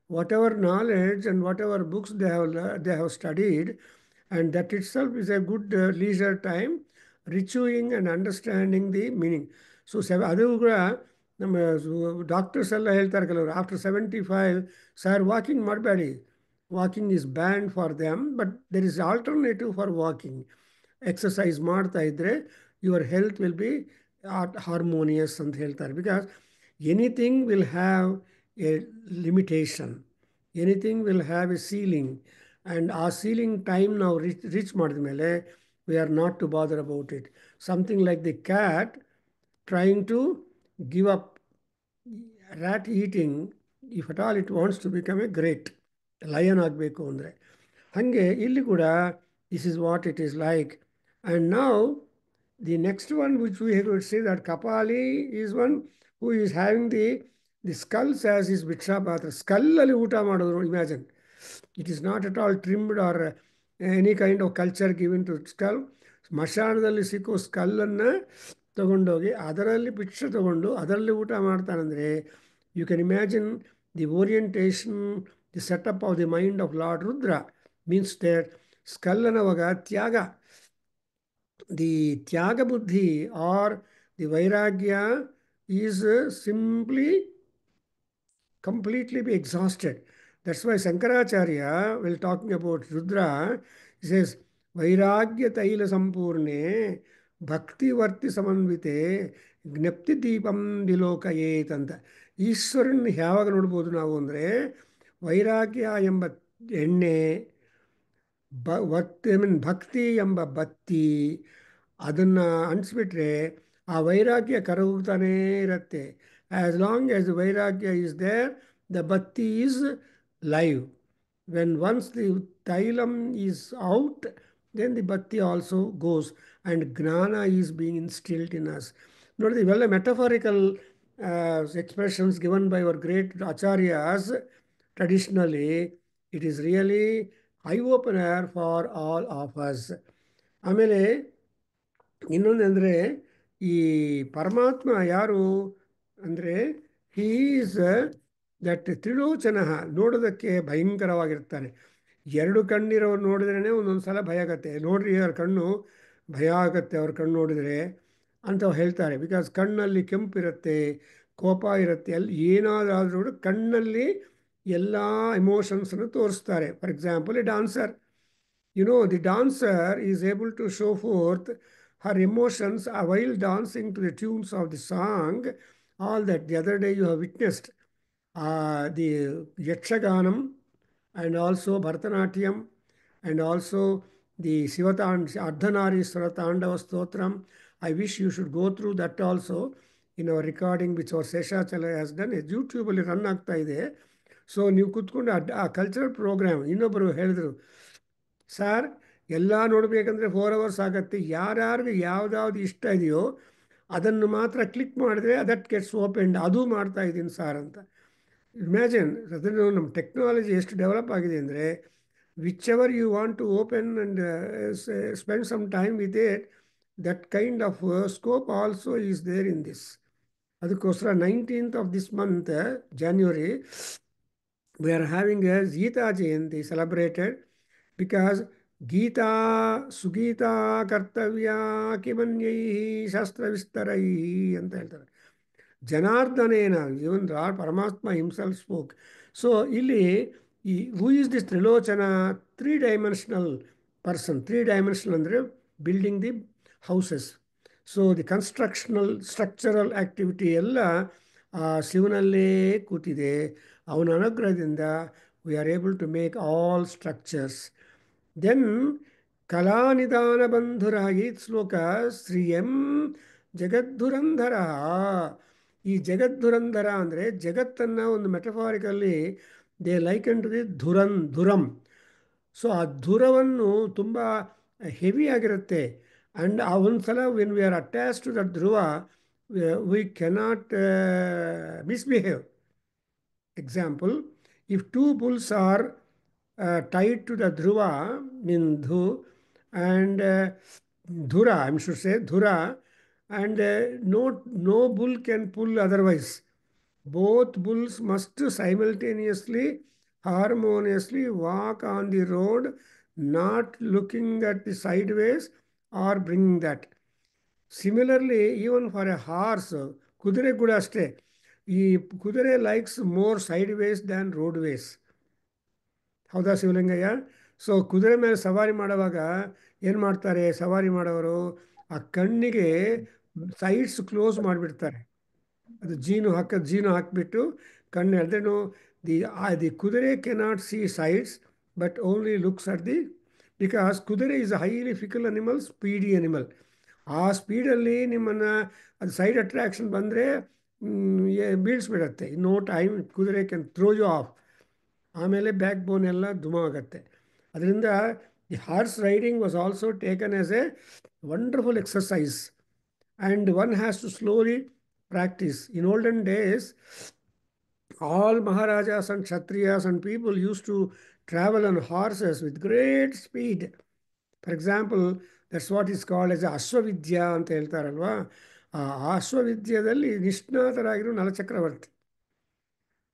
whatever knowledge and whatever books they have studied, and that itself is a good leisure time, reviewing and understanding the meaning. So ಅದು ಕೂಡ ನಮ್ಮ doctors ಎಲ್ಲ ಹೇಳ್ತಾರೆ ಕೆಲವರು, ಆಫ್ಟರ್ 75 ಸರ್ ವಾಕಿಂಗ್ ಮಾಡಬೇಡಿ, walking is banned for them, but there is alternative for walking. Exercise ಮಾಡ್ತಾ ಇದ್ದರೆ your health will be harmonious ಅಂತ ಹೇಳ್ತಾರೆ. Because anything will have a limitation, anything will have a ceiling, and ಆ ceiling time ನಾವು reach ಮಾಡಿದ ಮೇಲೆ we are not to bother about it. Something like the cat trying to give up rat eating, if at all it wants to become a great lion ಆಗಬೇಕು ಅಂದರೆ. ಹಾಗೆ ಇಲ್ಲಿ ಕೂಡ this is what it is like. And now the next one which we have to say, that Kapali is one who is having the skulls as his ಭಿಕ್ಷಾ ಪಾತ್ರ. ಸ್ಕಲ್ಲಲ್ಲಿ ಊಟ ಮಾಡೋದು, imagine. It is not at all trimmed or any kind of culture given to skull. ಸ್ಮಶಾನದಲ್ಲಿ ಸಿಕ್ಕೋ ಸ್ಕಲ್ಲನ್ನು ತಗೊಂಡೋಗಿ ಅದರಲ್ಲಿ ಭಿಕ್ಷೆ ತಗೊಂಡು ಅದರಲ್ಲಿ ಊಟ ಮಾಡ್ತಾನಂದರೆ, you can imagine the orientation, the setup of the mind of lord Rudra. Means that ಸ್ಕಲ್ಲನವಾಗ ತ್ಯಾಗ, ದಿ ತ್ಯಾಗ ಬುದ್ಧಿ ಆರ್ ದಿ ವೈರಾಗ್ಯ is simply completely be exhausted. That's why Shankaracharya, while talking about Rudra, he says, Vairagya Taila Sampurne, Bhakti Varti Samanvite, Gnapti Deepam Dilokayet ಅಂತ. ಈಶ್ವರನ್ ಯಾವಾಗ ನೋಡ್ಬೋದು ನಾವು ಅಂದರೆ, ವೈರಾಗ್ಯ ಎಂಬ ಎಣ್ಣೆ, ಭಕ್ತಿ ಎಂಬ ಬತ್ತಿ, ಅದನ್ನು ಅನಿಸ್ಬಿಟ್ರೆ ಆ ವೈರಾಗ್ಯ ಕರಗುತ್ತಾನೇ ಇರುತ್ತೆ. As long as the vairagya is there, the bhakti is live. When once the tailam is out, then the bhakti also goes, and gnana is being instilled in us. Notice the well metaphorical expressions given by our great acharyas traditionally. It is really eye-opener for all of us. ಆಮೇಲೆ ಇನ್ನೊಂದಂದರೆ ಈ ಪರಮಾತ್ಮ ಯಾರು ಅಂದರೆ he is that Trilochana, ನೋಡೋದಕ್ಕೆ ಭಯಂಕರವಾಗಿರ್ತಾನೆ. ಎರಡು ಕಣ್ಣಿರೋರು ನೋಡಿದ್ರೇ ಒಂದೊಂದು ಸಲ ಭಯ ಆಗತ್ತೆ. ನೋಡ್ರಿ ಅವ್ರ ಕಣ್ಣು ಭಯ ಆಗತ್ತೆ, ಅವ್ರ ಕಣ್ಣು ನೋಡಿದರೆ ಅಂತ ಹೇಳ್ತಾರೆ. ಬಿಕಾಸ್ ಕಣ್ಣಲ್ಲಿ ಕೆಂಪಿರುತ್ತೆ, ಕೋಪ ಇರುತ್ತೆ, ಅಲ್ಲಿ ಏನಾದರೂ ಕಣ್ಣಲ್ಲಿ ಎಲ್ಲ ಎಮೋಷನ್ಸನ್ನು ತೋರಿಸ್ತಾರೆ. For example A dancer, the dancer is able to show forth her emotions while dancing to the tunes of the song. All that the other day you have witnessed the Yakshaganam and also Bharatanatyam and also the Ardhanarishwara Tandava Stotram. I wish you should go through that also in our recording which our Seshachala has done. YouTube ಅಲ್ಲಿ run ಆಗ್ತಾ ಇದೆ. So ನೀವು ಕೂತ್ಕೊಂಡು ಆ cultural program, ಇನ್ನೊಬ್ಬರು ಹೇಳಿದ್ರು, sir ಎಲ್ಲ ನೋಡಬೇಕಂದ್ರೆ 4 hours ಆಗುತ್ತೆ, ಯಾರ್ಯಾರಿಗೆ ಯಾವ್ದಾವ್ದು ಇಷ್ಟ ಇದೆಯೋ ಅದನ್ನು ಮಾತ್ರ ಕ್ಲಿಕ್ ಮಾಡಿದ್ರೆ ದಟ್ ಗೆಟ್ಸ್ ಓಪನ್ಡ್, ಅದು ಮಾಡ್ತಾ ಇದ್ದೀನಿ ಸರ್ ಅಂತ. ಇಮ್ಯಾಜಿನ್, ಅದನ್ನು ನಮ್ಮ ಟೆಕ್ನಾಲಜಿ ಎಷ್ಟು ಡೆವಲಪ್ ಆಗಿದೆ ಅಂದರೆ, whichever you want to open and spend some time with it, that kind of scope also is there in this. ಅದಕ್ಕೋಸ್ಕರ 19th of this month, January, we are having a Gita Jayanti celebrated, because Geetha Sugeetha ಕರ್ತವ್ಯ ಕಿಮನ್ಯೈ ಶಾಸ್ತ್ರ ವಿಸ್ತರೈ ಅಂತ ಹೇಳ್ತಾರೆ. ಜನಾರ್ದನೇನ, ಇವನ್ ಪರಮಾತ್ಮ himself spoke. So ಇಲ್ಲಿ ಈ who is this Trilochana, 3-dimensional person. 3-dimensional ಅಂದರೆ building the houses. So the structural activity ಎಲ್ಲ ಶಿವನಲ್ಲೇ ಕೂತಿದೆ. ಅವನ ಅನುಗ್ರಹದಿಂದ we are able to make all structures. Then ಕಲಾನಿಧಾನ ಬಂಧುರ, ಈ ಶ್ಲೋಕ ಶ್ರೀಯಂ ಜಗದ್ಧುರಂಧರ. ಈ ಜಗದ್ಧುರಂಧರ ಅಂದರೆ ಜಗತ್ತನ್ನು ಒಂದು metaphorically they liken to the ಧುರಂ. ಸೊ ಆ ಧುರವನ್ನು ತುಂಬ ಹೆವಿ ಆಗಿರುತ್ತೆ. ಆ್ಯಂಡ್ ಆ ಒಂದು ಸಲ when we are attach to that ಧ್ರುವ, we cannot misbehave. Example, if 2 bulls are tied to the dhruva, mean dhu, and dhura, I should say dhura, and no bull can pull otherwise. Both bulls must simultaneously, harmoniously walk on the road, not looking at the sideways or bringing that. Similarly, even for a horse, kudure ಕೂಡ ಅಷ್ಟೇ. ಈ ಕುದುರೆ likes more sideways than roadways. ಹೌದಾ Shivalingaiah? So ಕುದುರೆ ಮೇಲೆ ಸವಾರಿ ಮಾಡುವಾಗ ಏನು ಮಾಡ್ತಾರೆ ಸವಾರಿ ಮಾಡೋರು, ಆ ಕಣ್ಣಿಗೆ ಸೈಡ್ಸ್ ಕ್ಲೋಸ್ ಮಾಡಿಬಿಡ್ತಾರೆ. ಅದು ಜೀನು ಹಾಕಿಬಿಟ್ಟು ಕಣ್ಣು ಅದೇನು, ದಿ ಕುದುರೆ cannot see sides but only looks at the, because ಕುದುರೆ is a highly fickle animal, speedy animal. ಆ ಸ್ಪೀಡಲ್ಲಿ ನಿಮ್ಮನ್ನು ಅದು ಸೈಡ್ ಅಟ್ರಾಕ್ಷನ್ ಬಂದರೆ ಬೀಳಿಸ್ಬಿಡತ್ತೆ. ನೋ ಟೈಮ್ ಕುದುರೆ ಕ್ಯಾನ್ ಥ್ರೋ ಯು ಆಫ್. ಆಮೇಲೆ ಬ್ಯಾಕ್ ಬೋನ್ ಎಲ್ಲ ಧುಮ ಆಗುತ್ತೆ. ಅದರಿಂದ the horse riding was also taken as a wonderful exercise, and one has to slowly practice. In olden days, all Maharajas and Kshatriyas and people used to travel on horses with great speed. For example, that's what is called as ಅಶ್ವವಿದ್ಯಾ ಅಂತ ಹೇಳ್ತಾರಲ್ವಾ. ಆ ಅಶ್ವವಿದ್ಯದಲ್ಲಿ ನಿಷ್ಣಾತರಾಗಿರೋ Nalachakravarti.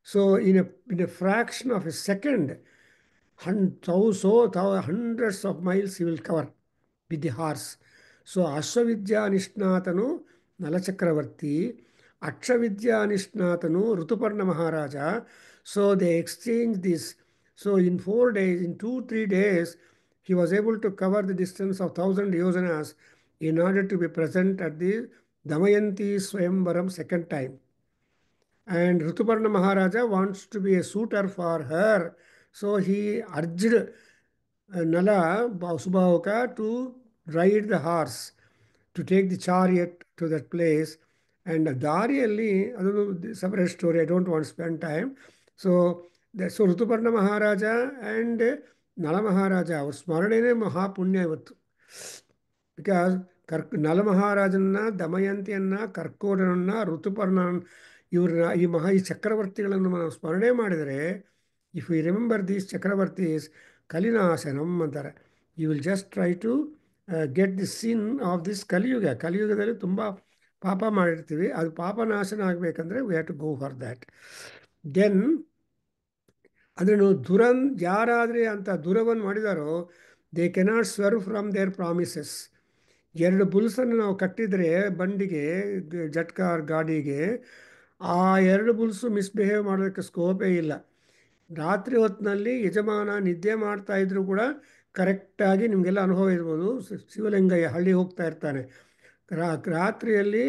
So in a fraction of a second, hundreds of miles he will cover with the horse. So ಅಶ್ವವಿದ್ಯಾ ನಿಷ್ಣಾತನು ನಲಚಕ್ರವರ್ತಿ, ಅಕ್ಷವಿದ್ಯಾ ನಿಷ್ಣಾತನು Rituparna Maharaja. So they exchange this. So in 4 days, in 2-3 days, he was able to cover the distance of 1,000 yojanas in order to be present at the Damayanti Swayamvaram second time. And Rituparna Maharaja wants to be a suitor for her. So he urged Nala Subhahuka to ride the horse, to take the chariot to that place. And ದಾರಿಯಲ್ಲಿ ಅದೊಂದು separate story, I don't want spend time. So Rituparna Maharaja and Nala Maharaja ಅವ್ರ ಸ್ಮರಣೆಯೇ ಮಹಾಪುಣ್ಯ ಇವತ್ತು. Because ನಳ ಮಹಾರಾಜನ್ನ, ದಮಯಂತಿಯನ್ನು, ಕರ್ಕೋಟನನ್ನು, ಋತುಪರ್ಣ, ಇವ್ರನ್ನ ಈ ಚಕ್ರವರ್ತಿಗಳನ್ನು ನಾವು ಸ್ಮರಣೆ ಮಾಡಿದರೆ, ಇಫ್ ಯು ರಿಮೆಂಬರ್ ದೀಸ್ ಚಕ್ರವರ್ತೀಸ್, ಕಲಿನಾಶನಂ ಅಂತಾರೆ. You will just try to get the sin of this Kaliyuga. ಕಲಿಯುಗದಲ್ಲಿ ತುಂಬ ಪಾಪ ಮಾಡಿರ್ತೀವಿ. ಅದು ಪಾಪ ನಾಶನ ಆಗಬೇಕಂದ್ರೆ we have to go for that. Then ಅದನ್ನು ಯಾರಾದರೆ ಅಂತ ದುರವನ್ನು ಮಾಡಿದಾರೋ they cannot swerve from their promises. ಎರಡು ಬುಲ್ಸನ್ನು ನಾವು ಕಟ್ಟಿದರೆ ಬಂಡಿಗೆ, ಜಟ್ಕಾರ್ ಗಾಡಿಗೆ, ಆ ಎರಡು ಬುಲ್ಸು ಮಿಸ್ಬಿಹೇವ್ ಮಾಡೋದಕ್ಕೆ ಸ್ಕೋಪೇ ಇಲ್ಲ. ರಾತ್ರಿ ಹೊತ್ತಿನಲ್ಲಿ ಯಜಮಾನ ನಿದ್ದೆ ಮಾಡ್ತಾ ಇದ್ರು ಕೂಡ ಕರೆಕ್ಟಾಗಿ ನಿಮಗೆಲ್ಲ ಅನುಭವ ಇರ್ಬೋದು. ಶಿವಲಿಂಗಯ್ಯ ಹಳ್ಳಿ ಹೋಗ್ತಾ ಇರ್ತಾನೆ, ರಾತ್ರಿಯಲ್ಲಿ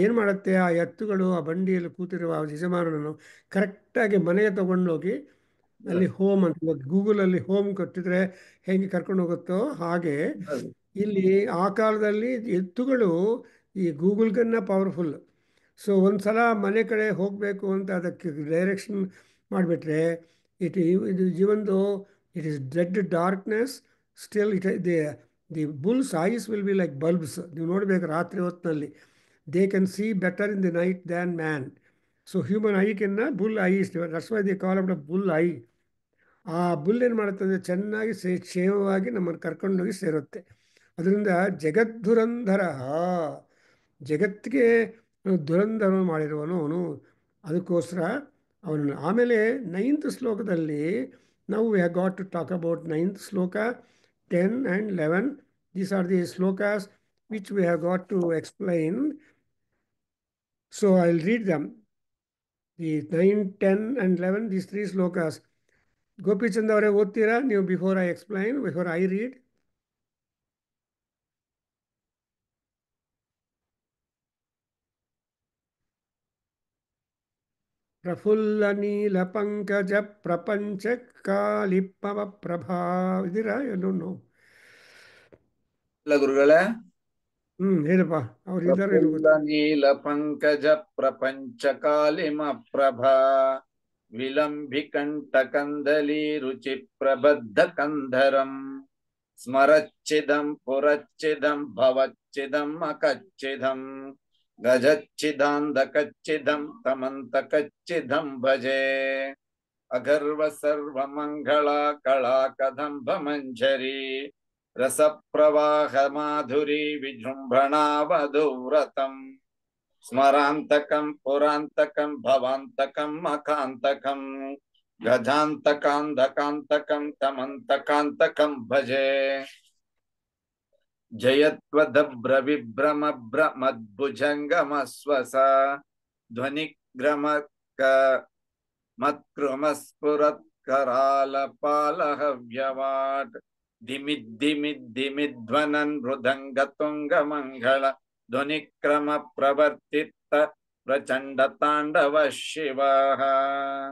ಏನು ಮಾಡುತ್ತೆ, ಆ ಎತ್ತುಗಳು ಆ ಬಂಡಿಯಲ್ಲಿ ಕೂತಿರುವ ಯಜಮಾನನನ್ನು ಕರೆಕ್ಟಾಗಿ ಮನೆಗೆ ತಗೊಂಡೋಗಿ ಅಲ್ಲಿ ಹೋಮ್ ಅಂತ ಗೂಗಲಲ್ಲಿ ಹೋಮ್ ಕೊಟ್ಟಿದ್ರೆ ಹೆಂಗೆ ಕರ್ಕೊಂಡು ಹೋಗುತ್ತೋ ಹಾಗೆ ಇಲ್ಲಿ ಆ ಕಾಲದಲ್ಲಿ ಎತ್ತುಗಳು ಈ ಗೂಗಲ್ಗನ್ನ ಪವರ್ಫುಲ್. ಸೊ ಒಂದು ಸಲ ಮನೆ ಕಡೆ ಹೋಗಬೇಕು ಅಂತ ಅದಕ್ಕೆ ಡೈರೆಕ್ಷನ್ ಮಾಡಿಬಿಟ್ರೆ ಇದು ಜೀವನದು it is dead darkness still the bulls eyes will be like bulbs. ನೀವು ನೋಡಬೇಕು ರಾತ್ರಿ ಹೊತ್ತಿನಲ್ಲಿ they can see better in the night than man. So human ಐಕಿನ್ನ bull eye is that's why the call up bull eye. ಆ bull ಏನು ಮಾಡುತ್ತೆ ಅಂದರೆ ಚೆನ್ನಾಗಿ ಕ್ಷೇಮವಾಗಿ ನಮ್ಮನ್ನು ಕರ್ಕೊಂಡೋಗಿ ಸೇರುತ್ತೆ. ಅದರಿಂದ ಜಗದ್ಧುರಂಧರ, ಜಗತ್ತಿಗೆ ದುರಂಧರ ಮಾಡಿರುವನು ಅವನು. ಅದಕ್ಕೋಸ್ಕರ ಅವನನ್ನು ಆಮೇಲೆ 9th ಶ್ಲೋಕದಲ್ಲಿ ನಾವು we have got to talk about 9th ಶ್ಲೋಕ, 10 and 11. These are the slokas which we have got to explain. So I'll read them. The 9, 10 and 11, these three slokas. Gopichand ಅವರೇ ಓದ್ತೀರಾ ನೀವು? Before I explain, before I read. ಪ್ರಫುಲ್ಲ ನೀಲ ಪಂಕಜ ಪ್ರಪಂಚ ಕಾಲಿಪ್ಪವ ಪ್ರಭಾ. ಇದ್ದೀರಾ? ಎಲ್ಲೋ ಇಲ್ಲ ಗುರುಗಳೇ. ಹೇಳಪ್ಪ, ಅವ್ರು ಇದ್ದಾರೆ. ಪ್ರಫುಲ್ಲ ನೀಲ ಪಂಕಜ ಪ್ರಪಂಚ ಕಾಲಿಮ ಪ್ರಭಾ ವಿಲಂಬಿ ಕಂಠ ಕಂದಲಿ ರುಚಿ ಪ್ರಬದ್ಧ ಕಂಧರಂ ಸ್ಮರಚ್ಚಿದಂ ಪುರಚ್ಚಿದಂ ಭವಚ್ಚಿದಂ ಅಕಚ್ಚಿದಂ ಗಜಚ್ಚಿದಾಂಧಕಚ್ಚಿದಂ ತಮಂತಕಚ್ಚಿದಂ ಭಜೆ ಅಗರ್ವ ಸರ್ವ ಮಂಗಳ ಕಳಾ ಕದಂಬ ಮಂಜರಿ ರಸ ಪ್ರವಾಹ ಮಾಧುರಿ ವಿಜೃಂಭಣಾವಧೂವ್ರತಂ ಸ್ಮರಾಂತಕಂ ಪುರಾಂತಕಂ ಭವಾಂತಕಂ ಅಕಾಂತಕಂ ಗಜಾಂತಕಾಂಧಕಾಂತಕಂ ತಮಂತಕಾಂತಕಂ ಭಜೆ ಜಯತ್ವದಭ್ರ ವಿಭ್ರಮಭ್ರ ಮದ್ಭುಜಂಗಮಸ್ವಸ ಧ್ವನಿಗ್ರಮಕ ಮತ್ಕೃಮಸ್ಫುರತ್ಕರಾಲಪಾಲಹವ್ಯವಾಟ್ ದಿಮಿದ್ದಿಮಿದ್ದಿಮಿಧ್ವನನ್ ಮೃದಂಗ ತುಂಗ ಮಂಗಳ ಧ್ವನಿಕ್ರಮ ಪ್ರವರ್ತಿತ ಪ್ರಚಂಡ ತಾಂಡವ Shiva.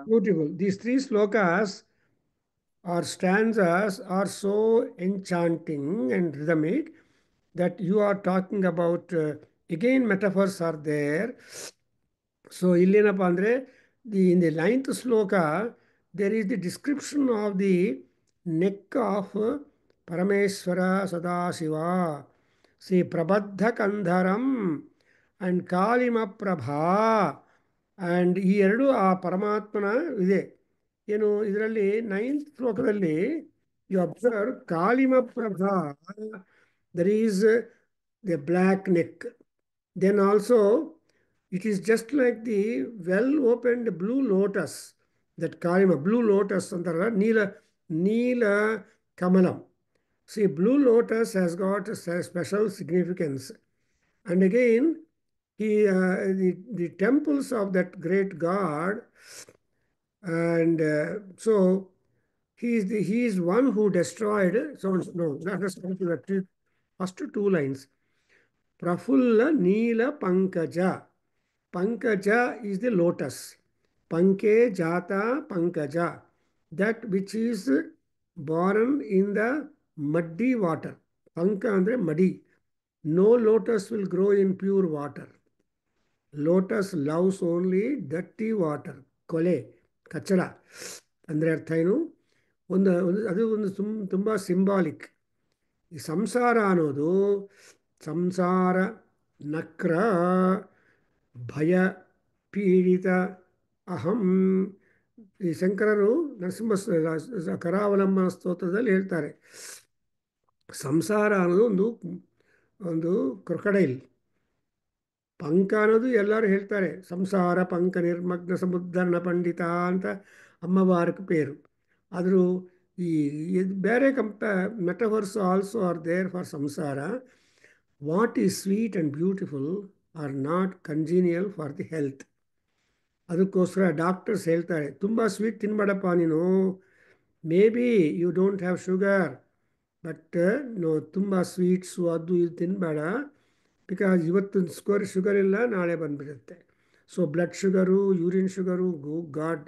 Beautiful. These three slokas or stanzas are so enchanting and rhythmic that you are talking about, again metaphors are there. So illenappa andre in the 9th sloka there is the description of the neck of Parameshwara Sadashiva. See Prabadha Kandharam and Kalima Prabha. And ಈ ಎರಡು ಆ ಪರಮಾತ್ಮನ ಇದೆ. ಏನು ಇದರಲ್ಲಿ 9th ಶ್ಲೋಕದಲ್ಲಿ you observe ಕಾಲಿಮ ಪ್ರಭಾ, there is the black neck. Then also it is just like the well opened blue lotus. That ಕಾಲಿಮ ಬ್ಲೂ ಲೋಟಸ್ ಅಂತಾರಲ್ಲ, ನೀಲ Kamalam. See, blue lotus has got a special significance. And again, the temples of that great god, and so he is one who destroyed. So no, let us come to the first two lines. Prafulla Neela Pankaja. Pankaja is the lotus. Panke Jata Pankaja, that which is born in the muddy water. Panka andre muddy. No lotus will grow in pure water. Lotus loves only dirty water. ಕೊಲೆ, ಕಚ್ಚಡ ಅಂದರೆ ಅರ್ಥ ಏನು? ಅದು ಒಂದು ತುಂಬ symbolic. ಈ ಸಂಸಾರ ಅನ್ನೋದು ಸಂಸಾರ ನಕ್ರ ಭಯ ಪೀಡಿತ ಅಹಂ. ಈ ಶಂಕರರು ನರಸಿಂಹ ಕರಾವಲಂಬನ ಸ್ತೋತ್ರದಲ್ಲಿ ಹೇಳ್ತಾರೆ, ಸಂಸಾರ ಅನ್ನೋದು ಒಂದು ಕ್ರೊಕಡೈಲ್. ಪಂಕ ಅನ್ನೋದು ಎಲ್ಲರೂ ಹೇಳ್ತಾರೆ, ಸಂಸಾರ ಪಂಕ ನಿರ್ಮಗ್ನ ಸಮುದ್ರನ ಪಂಡಿತ ಅಂತ ಅಮ್ಮವಾರಕ್ಕೆ ಪೇರು. ಆದರೂ ಈ ಬೇರೆ metaphors also are there for ಸಂಸಾರ. What is sweet and beautiful are not congenial for the health. ಅದಕ್ಕೋಸ್ಕರ ಡಾಕ್ಟರ್ಸ್ ಹೇಳ್ತಾರೆ, ತುಂಬ ಸ್ವೀಟ್ ತಿನ್ಬೇಡಪ್ಪ ನೀನು, may be you don't have sugar, but no ತುಂಬ ಸ್ವೀಟ್ಸು ಅದು ಇದು ತಿನ್ನಬೇಡ, ಬಿಕಾಸ್ ಇವತ್ತು ಶುಗರ್ ಇಲ್ಲ, ನಾಳೆ ಬಂದುಬಿಡುತ್ತೆ. So blood sugar, urine sugar, god,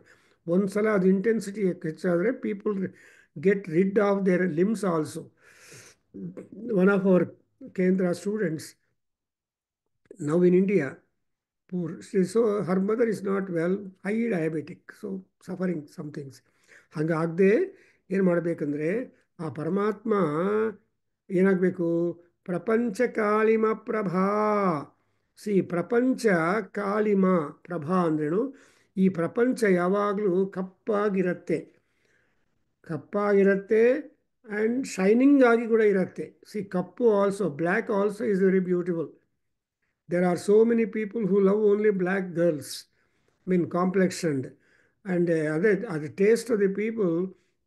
ಒಂದು ಸಲ ಅದು ಇಂಟೆನ್ಸಿಟಿ ಹೆಚ್ಚಾದರೆ people get rid of their limbs also. One of our ಕೇಂದ್ರ students now in India, poor. So her mother is not well, high diabetic, so suffering some things. ಹಾಗಾಗದೆ ಏನು ಮಾಡಬೇಕಂದ್ರೆ ಆ ಪರಮಾತ್ಮ ಏನಾಗಬೇಕು, ಪ್ರಪಂಚ ಕಾಳಿಮ ಪ್ರಭಾ. ಪ್ರಪಂಚ ಕಾಳಿಮ ಪ್ರಭಾ ಅಂದ್ರೇನು, ಈ ಪ್ರಪಂಚ ಯಾವಾಗಲೂ ಕಪ್ಪಾಗಿರುತ್ತೆ, ಕಪ್ಪಾಗಿರುತ್ತೆ ಆ್ಯಂಡ್ ಶೈನಿಂಗ್ ಆಗಿ ಕೂಡ ಇರುತ್ತೆ. ಕಪ್ಪು also, black also is very beautiful. There are so many people who love only black girls, I mean complexioned, and the taste of the people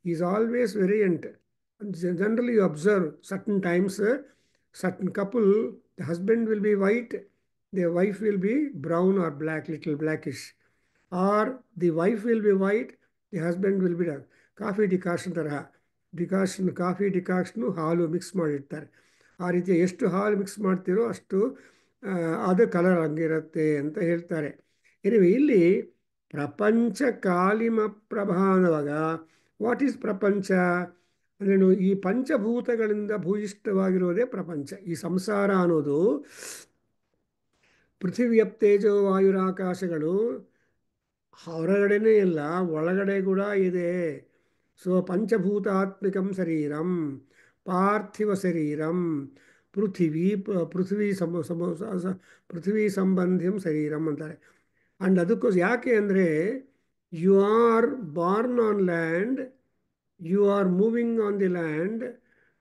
is always variant. Generally, you observe certain times, certain couple, the husband will be white, the wife will be brown or black, little blackish, or the wife will be white, the husband will be dark. Coffee decoction ತರಹ, coffee ಡಿಕಾಷನು ಹಾಲು mix ಮಾಡಿರ್ತಾರೆ. ಆ ರೀತಿ ಎಷ್ಟು ಹಾಲು mix ಮಾಡ್ತೀರೋ ಅಷ್ಟು ಅದು ಕಲರ್ ಹಂಗಿರುತ್ತೆ ಅಂತ ಹೇಳ್ತಾರೆ. ಎನಿವೆ, ಇಲ್ಲಿ ಪ್ರಪಂಚ ಕಾಲಿಮ ಪ್ರಭಾ ಅನ್ನುವಾಗ ವಾಟ್ ಈಸ್ ಪ್ರಪಂಚ ಅಂದ್ರೇನು, ಈ ಪಂಚಭೂತಗಳಿಂದ ಭೂಯಿಷ್ಠವಾಗಿರೋದೇ ಪ್ರಪಂಚ. ಈ ಸಂಸಾರ ಅನ್ನೋದು ಪೃಥಿವಿಯ ತೇಜೋ ವಾಯುರಾಕಾಶಗಳು ಹೊರಗಡೆನೇ ಇಲ್ಲ, ಒಳಗಡೆ ಕೂಡ ಇದೆ. ಸೊ ಪಂಚಭೂತಾತ್ಮಿಕಂ ಶರೀರಂ, ಪಾರ್ಥಿವ ಶರೀರಂ, ಪೃಥ್ವಿ ಸಂಬಂಧಿಂ ಶರೀರಂ ಅಂತಾರೆ. ಆ್ಯಂಡ್ ಅದಕ್ಕೋಸ್ಕರ ಯಾಕೆ ಅಂದರೆ, you are born on land, you are moving on the land,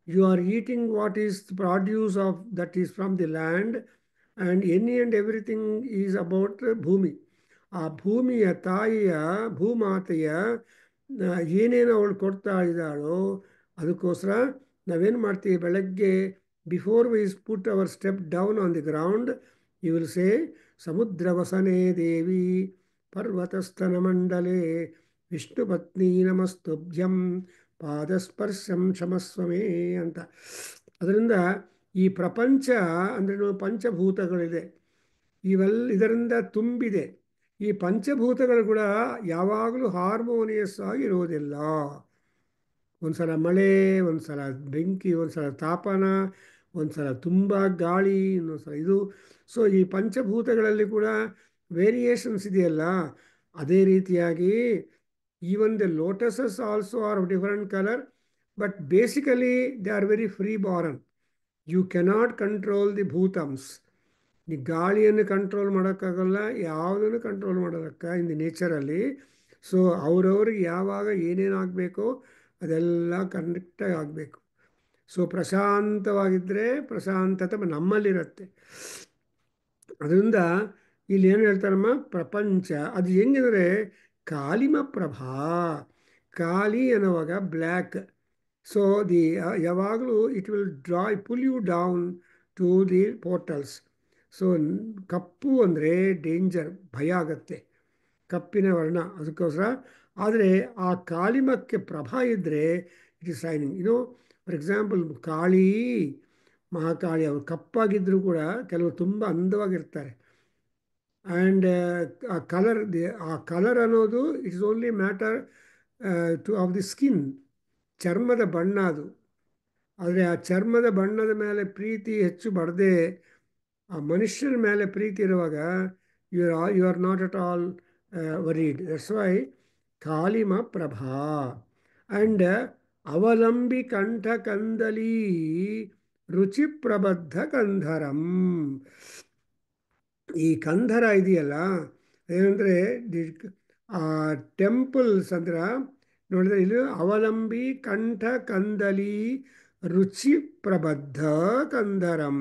you are eating what is produce of that is from the land, and any and everything is about ಭೂಮಿ. ಆ ಭೂಮಿಯ ತಾಯಿಯ, ಭೂಮಾತೆಯ ಏನೇನು ಅವಳು ಕೊಡ್ತಾ ಇದ್ದಾಳೋ ಅದಕ್ಕೋಸ್ಕರ ನಾವೇನು ಮಾಡ್ತೀವಿ, ಬೆಳಗ್ಗೆ before we put our step down on the ground, you will say ಸಮುದ್ರ ವಸನೆ ದೇವಿ ಪರ್ವತಸ್ಥನ ಮಂಡಲೆ ವಿಷ್ಣು ಪತ್ನಿ ನಮಸ್ತುಭ್ಯಂ ಪಾದಸ್ಪರ್ಶಂ ಕ್ಷಮಸ್ವಮೇ ಅಂತ. ಅದರಿಂದ ಈ ಪ್ರಪಂಚ ಅಂದ್ರೇನು, ಪಂಚಭೂತಗಳಿದೆ, ಇದರಿಂದ ತುಂಬಿದೆ. ಈ ಪಂಚಭೂತಗಳು ಕೂಡ ಯಾವಾಗಲೂ ಹಾರ್ಮೋನಿಯಸ್ ಆಗಿರೋದಿಲ್ಲ. ಒಂದ್ಸಲ ಮಳೆ, ಒಂದ್ಸಲ ಬೆಂಕಿ, ಒಂದ್ಸಲ ತಾಪನ, ಒಂದ್ಸಲ ತುಂಬ ಗಾಳಿ, ಇನ್ನೊಂದ್ಸಲ ಇದು. ಸೊ ಈ ಪಂಚಭೂತಗಳಲ್ಲಿ ಕೂಡ ವೇರಿಯೇಷನ್ಸ್ ಇದೆಯಲ್ಲ, ಅದೇ ರೀತಿಯಾಗಿ even the lotuses also are of different colour, but basically they are very free barren. You cannot control the ಭೂತಮ್ಸ್. ನೀ ಗಾಳಿಯನ್ನು ಕಂಟ್ರೋಲ್ ಮಾಡೋಕ್ಕಾಗಲ್ಲ, ಯಾವುದನ್ನು ಕಂಟ್ರೋಲ್ ಮಾಡೋದಕ್ಕ ಇನ್ ದಿ ನೇಚರಲ್ಲಿ. ಸೊ ಅವ್ರವ್ರಿಗೆ ಯಾವಾಗ ಏನೇನಾಗಬೇಕೋ ಅದೆಲ್ಲ ಕರೆಕ್ಟಾಗಿ ಆಗಬೇಕು. ಸೊ ಪ್ರಶಾಂತವಾಗಿದ್ದರೆ ಪ್ರಶಾಂತತೆ ನಮ್ಮಲ್ಲಿರುತ್ತೆ. ಅದರಿಂದ ಇಲ್ಲಿ ಏನು ಹೇಳ್ತಾರಮ್ಮ, ಪ್ರಪಂಚ ಅದು ಹೆಂಗಿದ್ರೆ ಕಾಲಿಮ ಪ್ರಭಾ. ಕಾಲಿ ಅನ್ನುವಾಗ ಬ್ಲ್ಯಾಕ್. ಸೊ ಯಾವಾಗಲೂ it will pull you down to the portals. So ಕಪ್ಪು ಅಂದರೆ ಡೇಂಜರ್, ಭಯ ಆಗತ್ತೆ, ಕಪ್ಪಿನ ವರ್ಣ. ಅದಕ್ಕೋಸ್ಕರ ಆದರೆ ಆ ಕಾಲಿಮಕ್ಕೆ ಪ್ರಭಾ ಇದ್ದರೆ it is shining. For example Kali, Mahakali ಅವರು ಕಪ್ಪಾಗಿದ್ದರೂ ಕೂಡ ಕೆಲವರು ತುಂಬ ಅಂದವಾಗಿರ್ತಾರೆ. ಆ್ಯಂಡ್ ಆ ಕಲರ್ ಅನ್ನೋದು it's only matter of the skin, ಚರ್ಮದ ಬಣ್ಣ ಅದು. ಆದರೆ ಆ ಚರ್ಮದ ಬಣ್ಣದ ಮೇಲೆ ಪ್ರೀತಿ ಹೆಚ್ಚು ಬರದೆ ಆ ಮನುಷ್ಯನ ಮೇಲೆ ಪ್ರೀತಿ ಇರುವಾಗ you are not at all worried. That's why ಕಾಲಿಮ ಪ್ರಭಾ. ಆ್ಯಂಡ್ ಅವಲಂಬಿ ಕಂಠ ಕಂದಲಿ ರುಚಿ ಪ್ರಬದ್ಧ ಕಂಧರಂ. ಈ ಕಂಧರ ಇದೆಯಲ್ಲ, ಏನಂದರೆ ಆ ಟೆಂಪಲ್ಸ್ ಅಂದ್ರೆ ನೋಡಿದ್ರೆ ಇಲ್ಲಿ ಅವಲಂಬಿ ಕಂಠ ಕಂದಲಿ ರುಚಿ ಪ್ರಬದ್ಧ ಕಂದರಂ.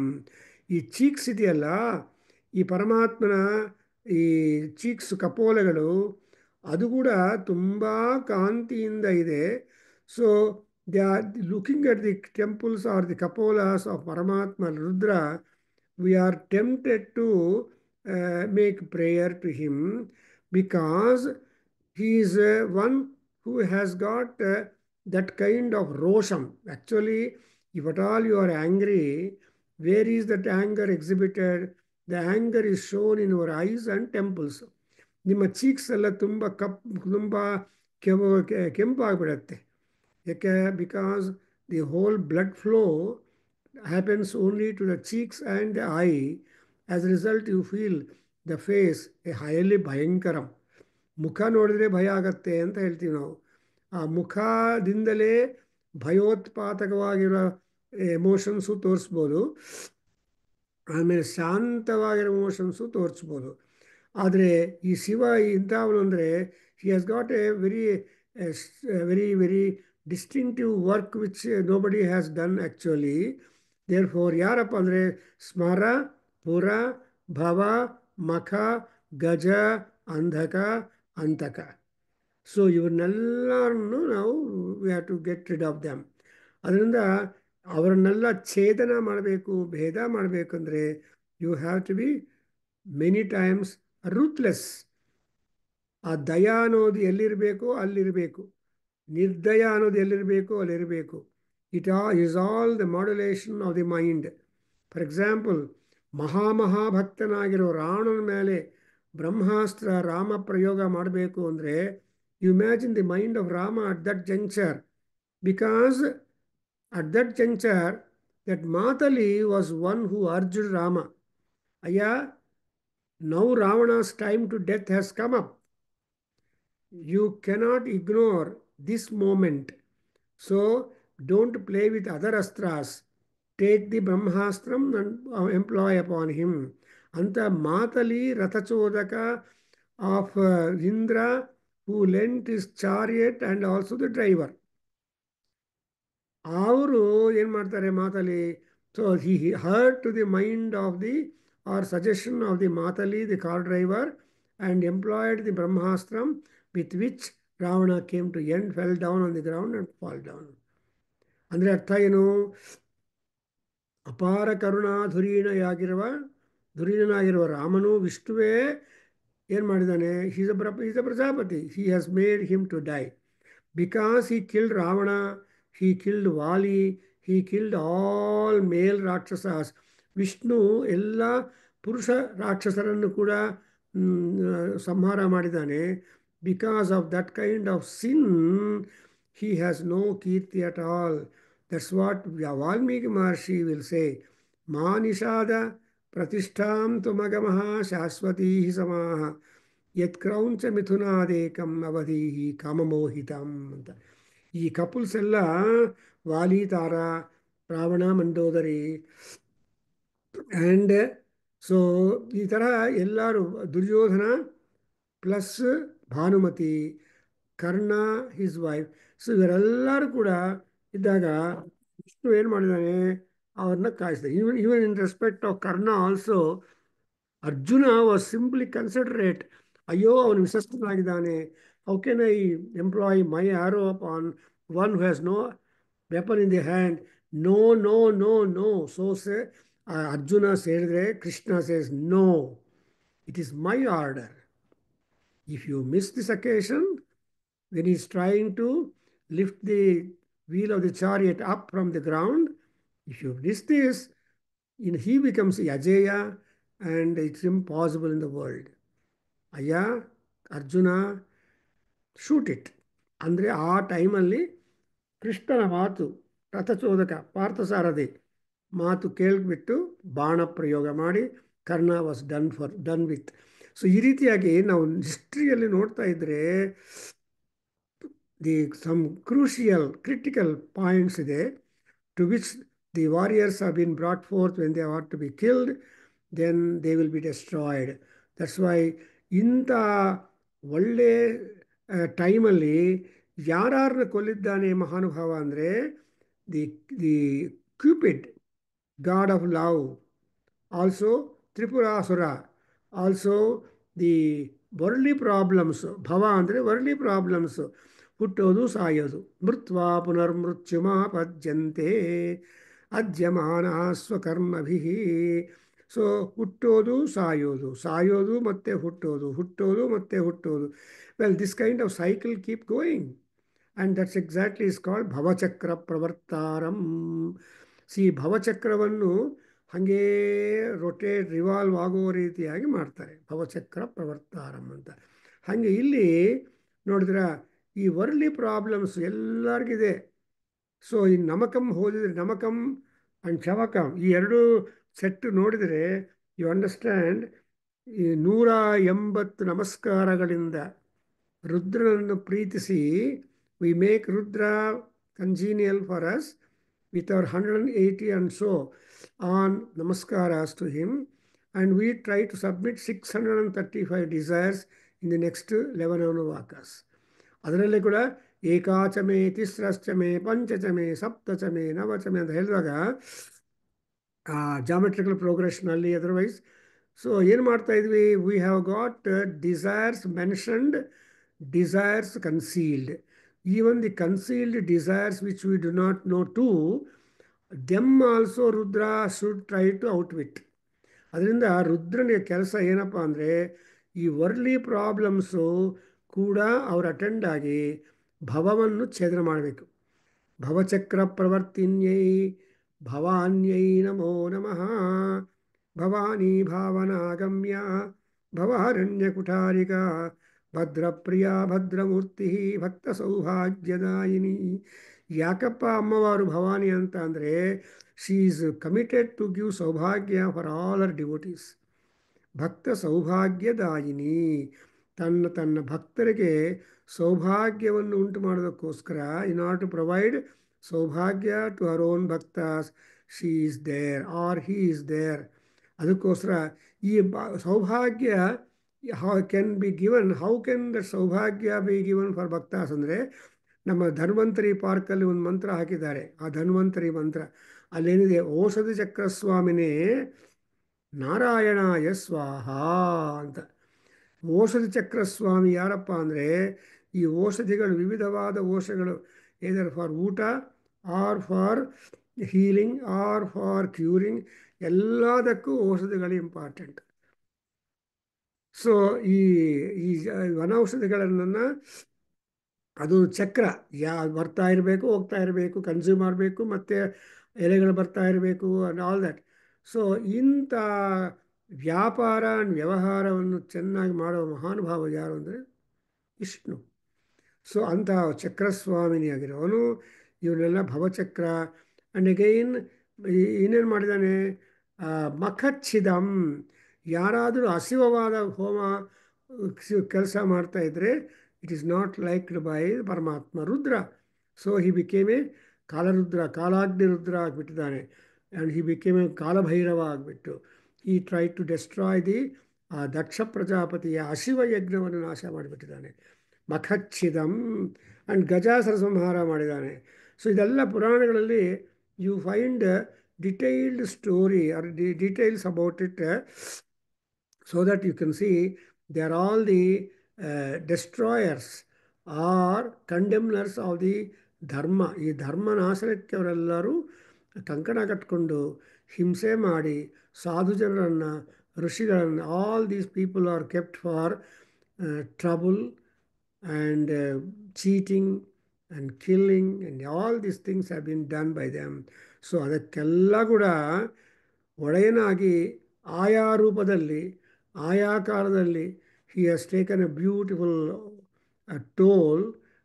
ಈ ಚೀಕ್ಸ್ ಇದೆಯಲ್ಲ, ಈ ಪರಮಾತ್ಮನ ಈ ಚೀಕ್ಸ್ ಕಪೋಲಗಳು, ಅದು ಕೂಡ ತುಂಬ ಕಾಂತಿಯಿಂದ ಇದೆ. So they are looking at the temples or the ಕಪೋಲಾಸ್ ಆಫ್ ಪರಮಾತ್ಮ Rudra. We are tempted to make prayer to him because he is one who has got that kind of rosham. Actually, if at all you are angry, where is that anger exhibited? The anger is shown in your eyes and temples. ನಿಮ್ಮ cheeks ಎಲ್ಲ ತುಂಬ ಕೆಂಪಾಗ್ಬಿಡತ್ತೆ. ಯಾಕೆ? Because the whole blood flow happens only to the cheeks and the eye. As a result, you feel the face a highly ಭಯಂಕರಂ. ಮುಖ ನೋಡಿದ್ರೆ ಭಯ ಆಗತ್ತೆ ಅಂತ ಹೇಳ್ತೀವಿ ನಾವು. ಆ ಮುಖದಿಂದಲೇ ಭಯೋತ್ಪಾದಕವಾಗಿರೋ ಎಮೋಷನ್ಸು ತೋರಿಸ್ಬೋದು, ಆಮೇಲೆ ಶಾಂತವಾಗಿರೋ ಎಮೋಷನ್ಸು ತೋರಿಸ್ಬೋದು. ಆದರೆ ಈ ಶಿವ ಇಂಥವನು ಅಂದರೆ he has got a very distinctive work which nobody has done actually. Therefore ಯಾರಪ್ಪ ಅಂದರೆ ಸ್ಮರ, ಪುರ, ಭವ, ಮಖ, ಗಜ, ಅಂಧಕ, ಅಂತಕ. ಸೊ ಇವನ್ನೆಲ್ಲರನ್ನು ನಾವು we have to get rid of them. ಅದರಿಂದ ಅವರನ್ನೆಲ್ಲ ಛೇದನ ಮಾಡಬೇಕು, ಭೇದ ಮಾಡಬೇಕಂದ್ರೆ you have to be many times ruthless. ಆ ದಯ ಅನ್ನೋದು ಎಲ್ಲಿರಬೇಕೋ ಅಲ್ಲಿರಬೇಕು, ನಿರ್ದಯ ಅನ್ನೋದು ಎಲ್ಲಿರಬೇಕೋ ಅಲ್ಲಿರಬೇಕು. It is all the modulation of the mind. For example, ಮಹಾಭಕ್ತನಾಗಿರೋ ರಾವಣನ ಮೇಲೆ ಬ್ರಹ್ಮಾಸ್ತ್ರ ರಾಮ ಪ್ರಯೋಗ ಮಾಡಬೇಕು ಅಂದರೆ you imagine the mind of Rama at that juncture. Because at that juncture that Matali was one who Arjun Rama. ಅಯ್ಯ, now Ravana's time to death has come up. You cannot ignore this moment. So don't play with other astras. Take the Brahmastram and employ upon him. Anta Matali Rathachodaka of Indra, who lent his chariot and also the driver. ಅವರು ಏನು ಮಾಡ್ತಾರೆ Matali? So he hurt to the mind of the or suggestion of the Matali, the car driver, and employed the ಬ್ರಹ್ಮಾಸ್ತ್ರಂ with which Ravana came to end, fell down on the ground and fall down. ಅಂದರೆ ಅರ್ಥ ಏನು? ಅಪಾರ ಧುರೀಣನಾಗಿರುವ ರಾಮನು ವಿಷ್ಣುವೇ ಏನು ಮಾಡಿದ್ದಾನೆ? Is a Prajapati. He has made him to die. Because he killed Ravana, he killed Vali, he killed all male Rakshasas. Vishnu ಎಲ್ಲ ಪುರುಷ ರಾಕ್ಷಸರನ್ನು ಕೂಡ ಸಂಹಾರ ಮಾಡಿದ್ದಾನೆ. Because of that kind of sin, he has no kirti at all. That's what Valmiki Maharshi will say. Ma nishada pratishtham tumagamaha shashwati samaha ಯತ್ ಕ್ರೌಂಚ ಮಿಥುನಾದೇಕಂ ಅವಧೀಹಿ ಕಾಮಮೋಹಿತಂ ಅಂತ. ಈ couples ಎಲ್ಲ Vali, Tara, Ravana, Mandodari and so ಈ ಥರ ಎಲ್ಲರೂ, Duryodhana plus Bhanumati, Karna his wife. So ಇವರೆಲ್ಲರೂ ಕೂಡ ಇದ್ದಾಗ ವಿಷ್ಣು ಏನು ಮಾಡಿದ್ದಾನೆ? ಅವ್ರನ್ನ ಕಾಯಿಸ್ತಾರೆ. Even in respect of Karna also, Arjuna was simply considerate. ಅಯ್ಯೋ, ಅವನು ವಿಶ್ವಸ್ತನಾಗಿದ್ದಾನೆ, how can I employ my arrow upon one who has no weapon in the hand? No no no no. So Arjuna ಸೇರಿದ್ರೆ Krishna says no, it is my order. If you miss this occasion, when is trying to lift the wheel of the chariot up from the ground, if you miss this, he becomes Yajeya and it's impossible in the world. ಅಯ್ಯ Arjuna, shoot it ಅಂದರೆ ಆ ಟೈಮಲ್ಲಿ ಕೃಷ್ಣನ ಮಾತು, ರಥಚೋದಕ ಪಾರ್ಥಸಾರಥಿ ಮಾತು ಕೇಳಿಬಿಟ್ಟು ಬಾಣ ಪ್ರಯೋಗ ಮಾಡಿ Karna was done with. So ಈ ರೀತಿಯಾಗಿ ನಾವು ಹಿಸ್ಟ್ರಿಯಲ್ಲಿ ನೋಡ್ತಾ ಇದ್ದರೆ some crucial, critical points ಇದೆ, to which the warriors have been brought forth when they are to be killed, then they will be destroyed. That's why ಇಂಥ ಒಳ್ಳೆ ಟೈಮಲ್ಲಿ ಯಾರನ್ನ ಕೊಲ್ಲಿದ್ದಾನೆ ಮಹಾನುಭಾವ ಅಂದರೆ the Cupid, god of love, also Tripurasura, also the worldly problems, bhava ಅಂದರೆ worldly problems, ಹುಟ್ಟೋದು ಸಾಯೋದು, ಮೃತ್ವಾ ಪುನರ್ಮೃತ್ಯುಮಾ ಪದ್ಯಂತೆ ಅದ್ಯಮಾನ ಸ್ವಕರ್ಮಭಿ. So ಹುಟ್ಟೋದು ಸಾಯೋದು, ಸಾಯೋದು ಮತ್ತೆ ಹುಟ್ಟೋದು, ಹುಟ್ಟೋದು ಮತ್ತೆ ಹುಟ್ಟೋದು. Well, this kind of cycle keep going, and that's exactly is called ಭವಚಕ್ರ ಪ್ರವರ್ತಾರಂ. ಸಿ ಭವಚಕ್ರವನ್ನು ಹಾಗೇ ರಿವಾಲ್ವ್ ಆಗೋ ರೀತಿಯಾಗಿ ಮಾಡ್ತಾರೆ, ಭವಚಕ್ರ ಪ್ರವರ್ತಾರಂ ಅಂತ. ಹಾಗೆ ಇಲ್ಲಿ ನೋಡಿದ್ರೆ ಈ ವರ್ಲಿ ಪ್ರಾಬ್ಲಮ್ಸ್ ಎಲ್ಲರಿಗಿದೆ. ಸೊ ಈ ನಮಕಂ ಓದಿದ್ರೆ, ನಮಕಂ ಆ್ಯಂಡ್ ಶವಕಂ ಈ ಎರಡು ಸೆಟ್ ನೋಡಿದರೆ ಯು ಅಂಡರ್ಸ್ಟ್ಯಾಂಡ್. ಈ 180 ನಮಸ್ಕಾರಗಳಿಂದ ರುದ್ರನನ್ನು ಪ್ರೀತಿಸಿ, we make Rudra congenial for us with our 180 and so on namaskaras to him, and we try to submit 635 desires in the next 11 anuvakas. ಅದರಲ್ಲಿ ಕೂಡ ಏಕಾಚಮೆ, ತಿಸ್ರಶ್ಚಮೆ, ಪಂಚಚಮೆ, ಸಪ್ತಚಮೆ, ನವಚಮೆ ಅಂತ ಹೇಳಿದಾಗ ಜಾಮೆಟ್ರಿಕಲ್ ಪ್ರೋಗ್ರೆಷನಲ್ಲಿ ಅದರ್ವೈಸ್. ಸೊ ಏನು ಮಾಡ್ತಾ ಇದ್ವಿ, V have got desires mentioned, desires concealed. Even the concealed desires which we do not know too, them also Rudra should try to outwit. ಅದರಿಂದ ರುದ್ರನಿಗೆ ಕೆಲಸ ಏನಪ್ಪ ಅಂದರೆ, ಈ ವರ್ಲಿ ಪ್ರಾಬ್ಲಮ್ಸು ಕೂಡ ಅವ್ರು ಅಟೆಂಡ್ ಆಗಿ ಭವವನ್ನು ಛೇದನ ಮಾಡಬೇಕು. ಭವಚಕ್ರ ಪ್ರವರ್ತಿನ್ಯೈ ಭವಾನ್ಯೈ ನಮೋ ನಮಃ. ಭವಾನಿ ಭಾವನಾಗಮ್ಯ ಭವಾರಣ್ಯ ಕುಠಾರಿಕಾ ಭದ್ರಪ್ರಿಯ ಭದ್ರಮೂರ್ತಿ ಭಕ್ತ ಸೌಭಾಗ್ಯದಾಯಿನಿ. ಯಾಕಪ್ಪ ಅಮ್ಮವಾರು ಭವಾನಿ ಅಂತ ಅಂದರೆ, she is committed to give ಸೌಭಾಗ್ಯ ಫಾರ್ ಆಲ್ ಅವರ್ ಡಿವೋಟೀಸ್. ಭಕ್ತ ಸೌಭಾಗ್ಯದಾಯಿನಿ, ತನ್ನ ಭಕ್ತರಿಗೆ ಸೌಭಾಗ್ಯವನ್ನು ಉಂಟು ಮಾಡೋದಕ್ಕೋಸ್ಕರ, ಇನ್ ಆರ್ಡರ್ ಟು ಪ್ರೊವೈಡ್ ಸೌಭಾಗ್ಯ ಟು ಅವರ್ ಓನ್ ಭಕ್ತಾಸ್, she is there or he is there. ಅದಕ್ಕೋಸ್ಕರ ಈ ಸೌಭಾಗ್ಯ how can be given, how can the ಸೌಭಾಗ್ಯ be given for ಭಕ್ತಾಸ್ ಅಂದರೆ, ನಮ್ಮ ಧನ್ವಂತರಿ ಪಾರ್ಕಲ್ಲಿ ಒಂದು ಮಂತ್ರ ಹಾಕಿದ್ದಾರೆ, ಆ ಧನ್ವಂತರಿ ಮಂತ್ರ ಅಲ್ಲೇನಿದೆ, ಔಷಧಿ ಚಕ್ರಸ್ವಾಮಿನೇ ನಾರಾಯಣಾಯ ಸ್ವಾಹ ಅಂತ. ಔಷಧಿ ಚಕ್ರಸ್ವಾಮಿ ಯಾರಪ್ಪ ಅಂದರೆ, ಈ ಔಷಧಿಗಳು ವಿವಿಧವಾದ ಔಷಧಿಗಳು, ಏದರ್ ಫಾರ್ ಊಟ or for healing or for curing, ಎಲ್ಲದಕ್ಕೂ ಔಷಧಿಗಳು ಇಂಪಾರ್ಟೆಂಟ್. ಸೊ ಈ ವನೌಷಧಿಗಳನ್ನು ಅದು ಚಕ್ರ ಬರ್ತಾ ಇರಬೇಕು, ಹೋಗ್ತಾ ಇರಬೇಕು, ಕನ್ಸ್ಯೂಮ್ ಮಾಡಬೇಕು, ಮತ್ತು ಎಲೆಗಳು ಬರ್ತಾ ಇರಬೇಕು ಆ್ಯಂಡ್ ಆಲ್ ದ್ಯಾಟ್. ಸೊ ಇಂಥ ವ್ಯಾಪಾರ ಆ್ಯಂಡ್ ವ್ಯವಹಾರವನ್ನು ಚೆನ್ನಾಗಿ ಮಾಡೋ ಮಹಾನುಭಾವ ಯಾರು ಅಂದರೆ ವಿಷ್ಣು. ಸೊ ಅಂಥ ಚಕ್ರಸ್ವಾಮಿನಿಯಾಗಿರೋನು ಇವನ್ನೆಲ್ಲ ಭವಚಕ್ರ. ಆ್ಯಂಡ್ ಅಗೈನ್ ಏನೇನು ಮಾಡಿದ್ದಾನೆ, ಮಖಚ್ಛಿದಂ, ಯಾರಾದರೂ ಅಶಿವವಾದ ಹೋಮ ಕೆಲಸ ಮಾಡ್ತಾಯಿದ್ರೆ it is not liked by ಪರಮಾತ್ಮ Rudra. So he became a Kalarudra, Kalagni Rudra ಆಗಿಬಿಟ್ಟಿದ್ದಾನೆ. And he became a Kalabhairava ಆಗಿಬಿಟ್ಟು ಈ try to destroy the Daksha ಪ್ರಜಾಪತಿಯ ಅಶಿವ ಯಜ್ಞವನ್ನು ನಾಶ ಮಾಡಿಬಿಟ್ಟಿದ್ದಾನೆ. ಮಖಚ್ಛಿದಂ ಆ್ಯಂಡ್ ಗಜಾಸುರ ಸಂಹಾರ ಮಾಡಿದ್ದಾನೆ. ಸೊ ಇದೆಲ್ಲ ಪುರಾಣಗಳಲ್ಲಿ you find detailed story or details about it, so that you can see they are all the destroyers or condemners of the ಧರ್ಮ. ಈ ಧರ್ಮ ನಾಶನಕ್ಕೆ ಅವರೆಲ್ಲರೂ ಕಂಕಣ ಕಟ್ಕೊಂಡು ಹಿಂಸೆ ಮಾಡಿ ಸಾಧು ಜನರನ್ನು, ಋಷಿಗಳನ್ನು, all these people are kept for trouble and cheating and killing and all these things have been done by them. So ಅದಕ್ಕೆಲ್ಲ ಕೂಡ ಒಡೆಯನಾಗಿ ಆಯಾ ರೂಪದಲ್ಲಿ ಆಯಾ ಕಾಲದಲ್ಲಿ he has taken a beautiful toll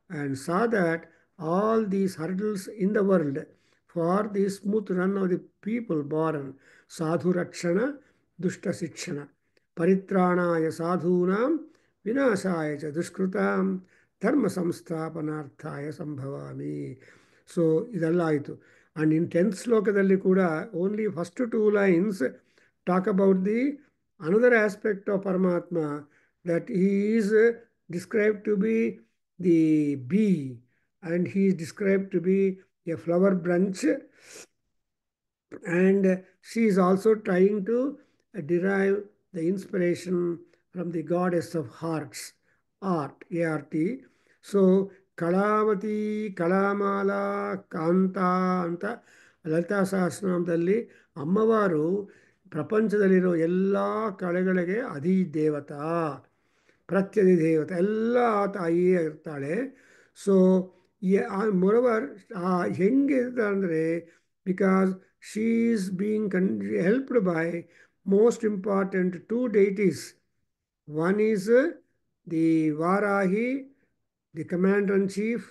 and saw that all these hurdles in the world for the smooth run of the people born, sadhu rakshana dushta ಶಿಕ್ಷಣ ಪರಿತ್ರಾಣಾಯ ಸಾಧೂನಾಂ ವಿನಾಶಾಯ ಚ ದುಷ್ಕೃತಾಂ ಧರ್ಮ ಸಂಸ್ಥಾಪನಾರ್ಥಾಯ ಸಂಭವಾಮಿ. ಸೊ ಇದೆಲ್ಲ ಆಯಿತು. ಆ್ಯಂಡ್ ಇನ್ 10th ಶ್ಲೋಕದಲ್ಲಿ ಕೂಡ only first 2 lines talk about the another aspect of Paramatma, that he is described to be the bee and he is described to be a flower branch, and she is also trying to derive the inspiration from the goddess of hearts, art, A-R-T. So Kalavati, Kalamala, Kanta ಅಂತ ಲಲಿತಾ ಸಹಸ್ರನಾಮದಲ್ಲಿ ಅಮ್ಮವಾರು ಪ್ರಪಂಚದಲ್ಲಿರೋ ಎಲ್ಲ ಕಳೆಗಳಿಗೆ ಅಧಿದೇವತಾ, ಪ್ರತ್ಯಧಿದೇವತೆ ಎಲ್ಲ ತಾಯಿಯೇ ಇರ್ತಾಳೆ. So ಮೊರವರ್ ಹೆಂಗಿರ್ತಾಳೆ ಅಂದರೆ, because she is being helped by most important two deities. One is the Varahi, the commander-in-chief,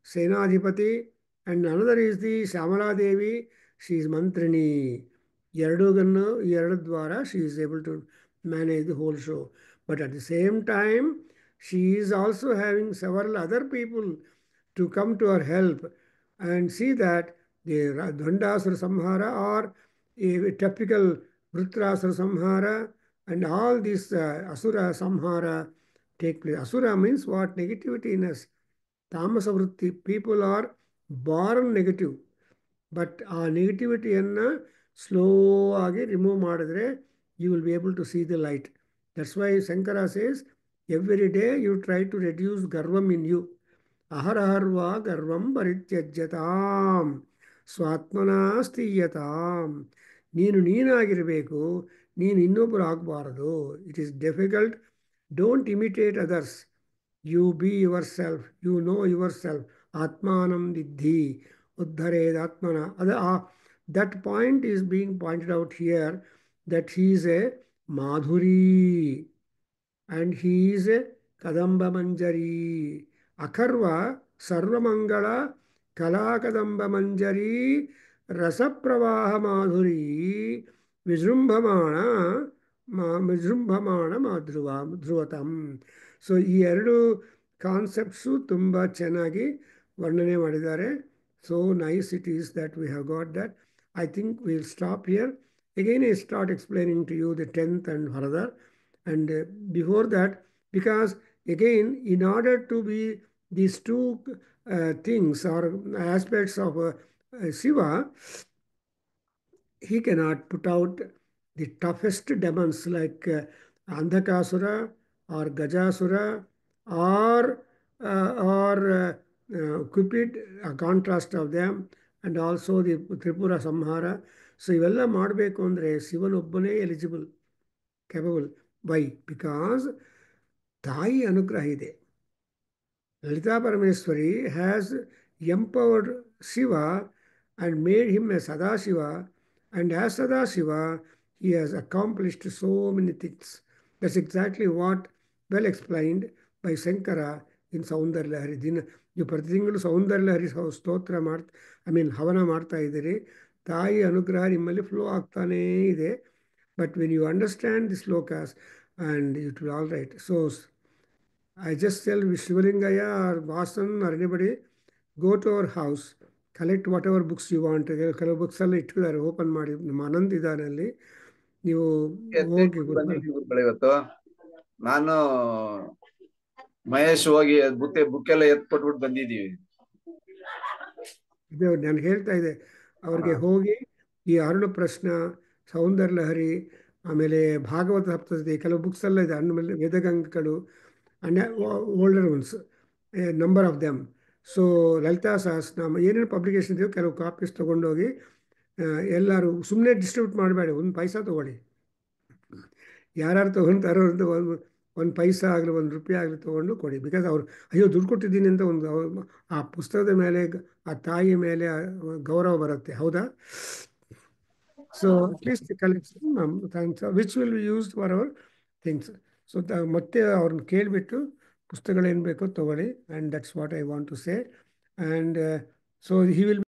Senadhipati, and another is the Shamala Devi. She is Mantrini. ಎರಡು ದ್ವಾರ she is able to manage the whole show. But at the same time, she is also having several other people to come to her help and see that the Dhandasura Samhara or a typical Vritrasura Samhara and all these Asura Samhara take place. Asura means what? Negativity in us. Tamasa Vritti. People are born negative. But ಆ ನೆಗೆಟಿವಿಟಿಯನ್ನು slow ಆಗಿ remove ಮಾಡಿದ್ರೆ you will be able to see the light. That's why Shankara says every day you try to reduce ಗರ್ವಮ್ in you. ಅಹರಹರ್ವ ಗರ್ವಂ ಪರಿತ್ಯಜ್ಯತಾಂ ಸ್ವಾತ್ಮನಾ ಸ್ಥೀಯತಾಂ. ನೀನಾಗಿರಬೇಕು, ನೀನು ಇನ್ನೊಬ್ಬರು ಆಗಬಾರದು. It is difficult. Don't imitate others. You be yourself. You know yourself. ಆತ್ಮಾನಂ ವಿದ್ಧಿ ಉದ್ಧರೇದ ಆತ್ಮನ. That point is being pointed out here, that he is a Madhuri and he is a Kadamba Manjari. Akarva Sarvamangala Kala Kadamba Manjari Rasapravaha Madhuri Vijrumbhamana Madhruvatam. So ಈ ಎರಡು concepts ತುಂಬ ಚೆನ್ನಾಗಿ ವರ್ಣನೆ ಮಾಡಿದ್ದಾರೆ. So nice it is that we have got that. I think we'll stop here. Again, I start explaining to you the 10th and further. And before that, because again, in order to be these two things or aspects of Shiva, he cannot put out the toughest demons like Andhakasura or Gajasura or Cupid, a contrast of them, and also the Tripura Samhara. So ಇವೆಲ್ಲ ಮಾಡಬೇಕು ಅಂದರೆ ಶಿವನೊಬ್ಬನೇ eligible, capable. Why? Because ತಾಯಿ ಅನುಗ್ರಹ ಇದೆ. Lalita Parameswari has empowered Shiva and made him a Sadashiva, and as Sadashiva, he has accomplished so many things. That's exactly what well explained by Shankara in Saundar Lahari. ನೀವು ಪ್ರತಿ ತಿಂಗಳು ಸೌಂದರ್ಯ ಲಹರಿ ಸ್ತೋತ್ರ ಹವನ ಮಾಡ್ತಾ ಇದ್ದೀರಿ. ತಾಯಿ ಅನುಗ್ರಹ ನಿಮ್ಮಲ್ಲಿ ಫ್ಲೋ ಆಗ್ತಾನೇ ಇದೆ. But when you understand the shlokas and it will all right. So I just tell Shivalingaiah or Vasan or anybody, go to our house, collect whatever books you want. ಕೆಲವು ಬುಕ್ಸ್ ಎಲ್ಲ ಇಟ್ಟಿದ್ದಾರೆ, ಓಪನ್ ಮಾಡಿ. ನಮ್ಮ ಆನಂದ್ ಇದ್ದಾನೆ ಅಲ್ಲಿ, ನೀವು ಹೋಗಿ. ಇವತ್ತು ನಾನು ಮಹೇಶ್ ಹೋಗಿ ಬುಕ್ಕೆಲ್ಲ ಎತ್ಕೊಟ್ಬಿಟ್ಟು ಬಂದಿದ್ದೀವಿ. ಇದು ನಾನು ಹೇಳ್ತಾ ಇದ್ದೆ ಅವ್ರಿಗೆ, ಹೋಗಿ ಈ ಅರುಣ ಪ್ರಶ್ನ, ಸೌಂದರ್ಯ ಲಹರಿ, ಆಮೇಲೆ ಭಾಗವತ ಸಪ್ತಶತಿ, ಕೆಲವು ಬುಕ್ಸ್ ಎಲ್ಲ ಇದೆ. ಆಮೇಲೆ ವೇದಗಂಗಗಳು and older ones, number of them. So Lalita Sahasranama ಏನೇನು ಪಬ್ಲಿಕೇಶನ್ ಇದೆಯೋ ಕೆಲವು ಕಾಪೀಸ್ ತೊಗೊಂಡೋಗಿ ಎಲ್ಲರೂ ಸುಮ್ಮನೆ ಡಿಸ್ಟ್ರಿಬ್ಯೂಟ್ ಮಾಡಬೇಡಿ. ಒಂದು ಪೈಸಾ ತೊಗೊಳ್ಳಿ. ಯಾರು ತೊಗೊಳ್ತಾರೋ ಅಂತ ಒಂದು ಪೈಸಾ ಆಗಲಿ, ಒಂದು ರೂಪಾಯಿ ಆಗಲಿ ತೊಗೊಂಡು ಕೊಡಿ. ಬಿಕಾಸ್ ಅವ್ರು ಅಯ್ಯೋ ದುಡ್ಡು ಕೊಟ್ಟಿದ್ದೀನಿ ಅಂತ ಒಂದು ಆ ಪುಸ್ತಕದ ಮೇಲೆ, ಆ ತಾಯಿಯ ಮೇಲೆ ಗೌರವ ಬರುತ್ತೆ. ಹೌದಾ? So at least collection which will be used for our things. So ಮತ್ತೆ ಅವ್ರನ್ನ ಕೇಳಿಬಿಟ್ಟು ಪುಸ್ತಕಗಳೇನು ಬೇಕೋ ತೊಗೊಳ್ಳಿ. And that's what I want to say. And so he will